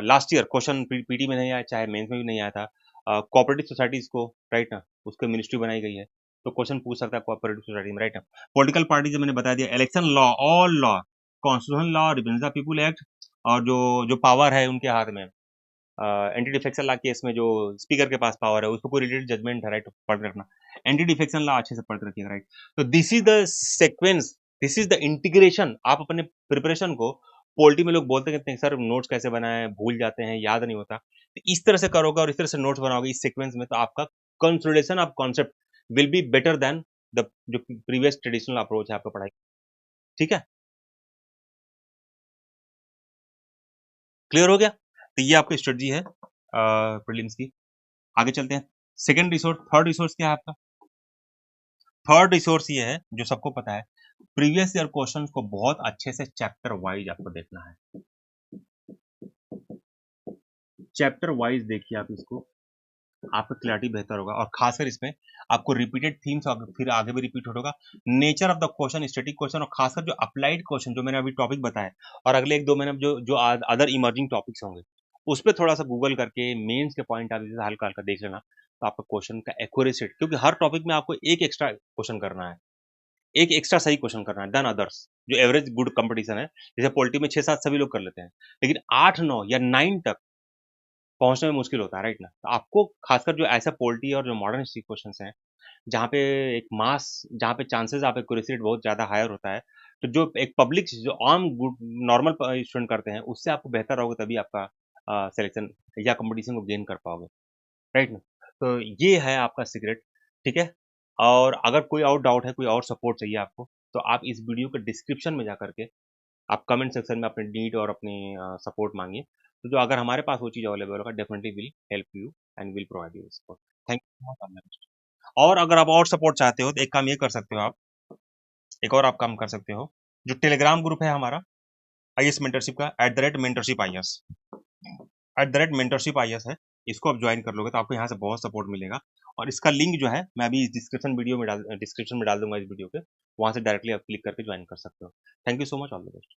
लास्ट ईयर क्वेश्चन पीटी में नहीं आया, चाहे मेंस में भी नहीं आया था, कोऑपरेटिव सोसाइटीज को, राइट ना, उसको मिनिस्ट्री बनाई गई है, तो क्वेश्चन पूछ सकता है कोऑपरेटिव सोसाइटी में, राइट ना? पॉलिटिकल पार्टी जो मैंने बता दिया, election law, all law, constitution law, representative people act, और जो जो पावर है उनके हाथ में, एंटी डिफेक्शन लॉ केस में जो स्पीकर के पास पावर है, उसको कोई रिलेटेड जजमेंट है, राइट, पढ़ के रखना। एंटी डिफेक्शन लॉ अच्छे से पढ़ के रखिएगा, राइट? तो this is the sequence, this is the integration. आप अपने प्रिपरेशन को, पोलिटी में लोग बोलते हैं सर नोट्स कैसे बनाए, भूल जाते हैं, याद नहीं होता, तो इस तरह से करोगे और इस तरह से नोट्स बनाओगे इस सीक्वेंस में, तो आपका consolidation of concept will be better than the जो प्रीवियस ट्रेडिशनल अप्रोच है आपका पढ़ाई। ठीक है, क्लियर हो गया? तो ये आपकी स्ट्रेटजी है प्रीलिम्स की। आगे चलते हैं। सेकंड रिसोर्स, थर्ड रिसोर्स क्या है आपका? थर्ड रिसोर्स ये है, जो सबको पता है, प्रीवियस ईयर क्वेश्चंस को बहुत अच्छे से चैप्टर वाइज आपको देखना है। चैप्टर वाइज देखिए आप इसको, आपका क्लैरिटी बेहतर होगा, और खासकर इसमें आपको रिपीटेड थीम्स फिर आगे भी रिपीट होगा, nature of the question, static question, और खासकर जो अप्लाइड क्वेश्चन जो मैंने अभी टॉपिक बताया, और अगले 1-2 महीने जो जो अदर इमर्जिंग टॉपिक्स होंगे, उस पर थोड़ा सा गूगल करके मेंस के पॉइंट आप जैसे हल्का हल्का देख लेना, तो आपका क्वेश्चन का एक्यूरेसी, क्योंकि हर टॉपिक में आपको एक एक्स्ट्रा क्वेश्चन करना है, एक एक्स्ट्रा सही क्वेश्चन करना है देन अदर्स, जो एवरेज गुड कंपटीशन है। जैसे पॉलिटी में 6-7 सभी लोग कर लेते हैं, लेकिन 8-9 या 9 तक पहुंचने में मुश्किल होता है, राइट ना? तो आपको खासकर जो ऐसा पॉलिटी और जो मॉडर्न हिस्ट्री क्वेश्चन हैं, जहाँ पे एक मास, जहाँ पे चांसेस आप एक्यूरेसी रेट बहुत ज़्यादा हायर होता है, तो जो एक पब्लिक, जो आम गुड नॉर्मल स्टूडेंट करते हैं, उससे आपको बेहतर होगा, तभी आपका सिलेक्शन या कंपटीशन को गेन कर पाओगे, राइट ना? तो ये है आपका सीक्रेट, ठीक है? और अगर कोई और डाउट है, कोई और सपोर्ट चाहिए आपको, तो आप इस वीडियो के डिस्क्रिप्शन में जा करके आप कमेंट सेक्शन में अपने नीड और अपनी सपोर्ट मांगिए, तो जो अगर हमारे पास वो चीज़ अवेलेबल होगा, definitely will help you and will provide you support. Thank you so much. और अगर आप और सपोर्ट चाहते हो, तो एक काम ये कर सकते हो आप, एक और आप काम कर सकते हो, जो टेलीग्राम ग्रुप है हमारा आईएएस मेंटरशिप का, @mentorship IAS, @mentorship IAS है, इसको आप ज्वाइन कर लोगे तो आपको यहाँ से बहुत सपोर्ट मिलेगा, और इसका लिंक जो है मैं अभी इस डिस्क्रिप्शन में डाल दूंगा इस वीडियो के, वहां से डायरेक्टली आप क्लिक करके ज्वाइन कर सकते हो। Thank you so much, all the best.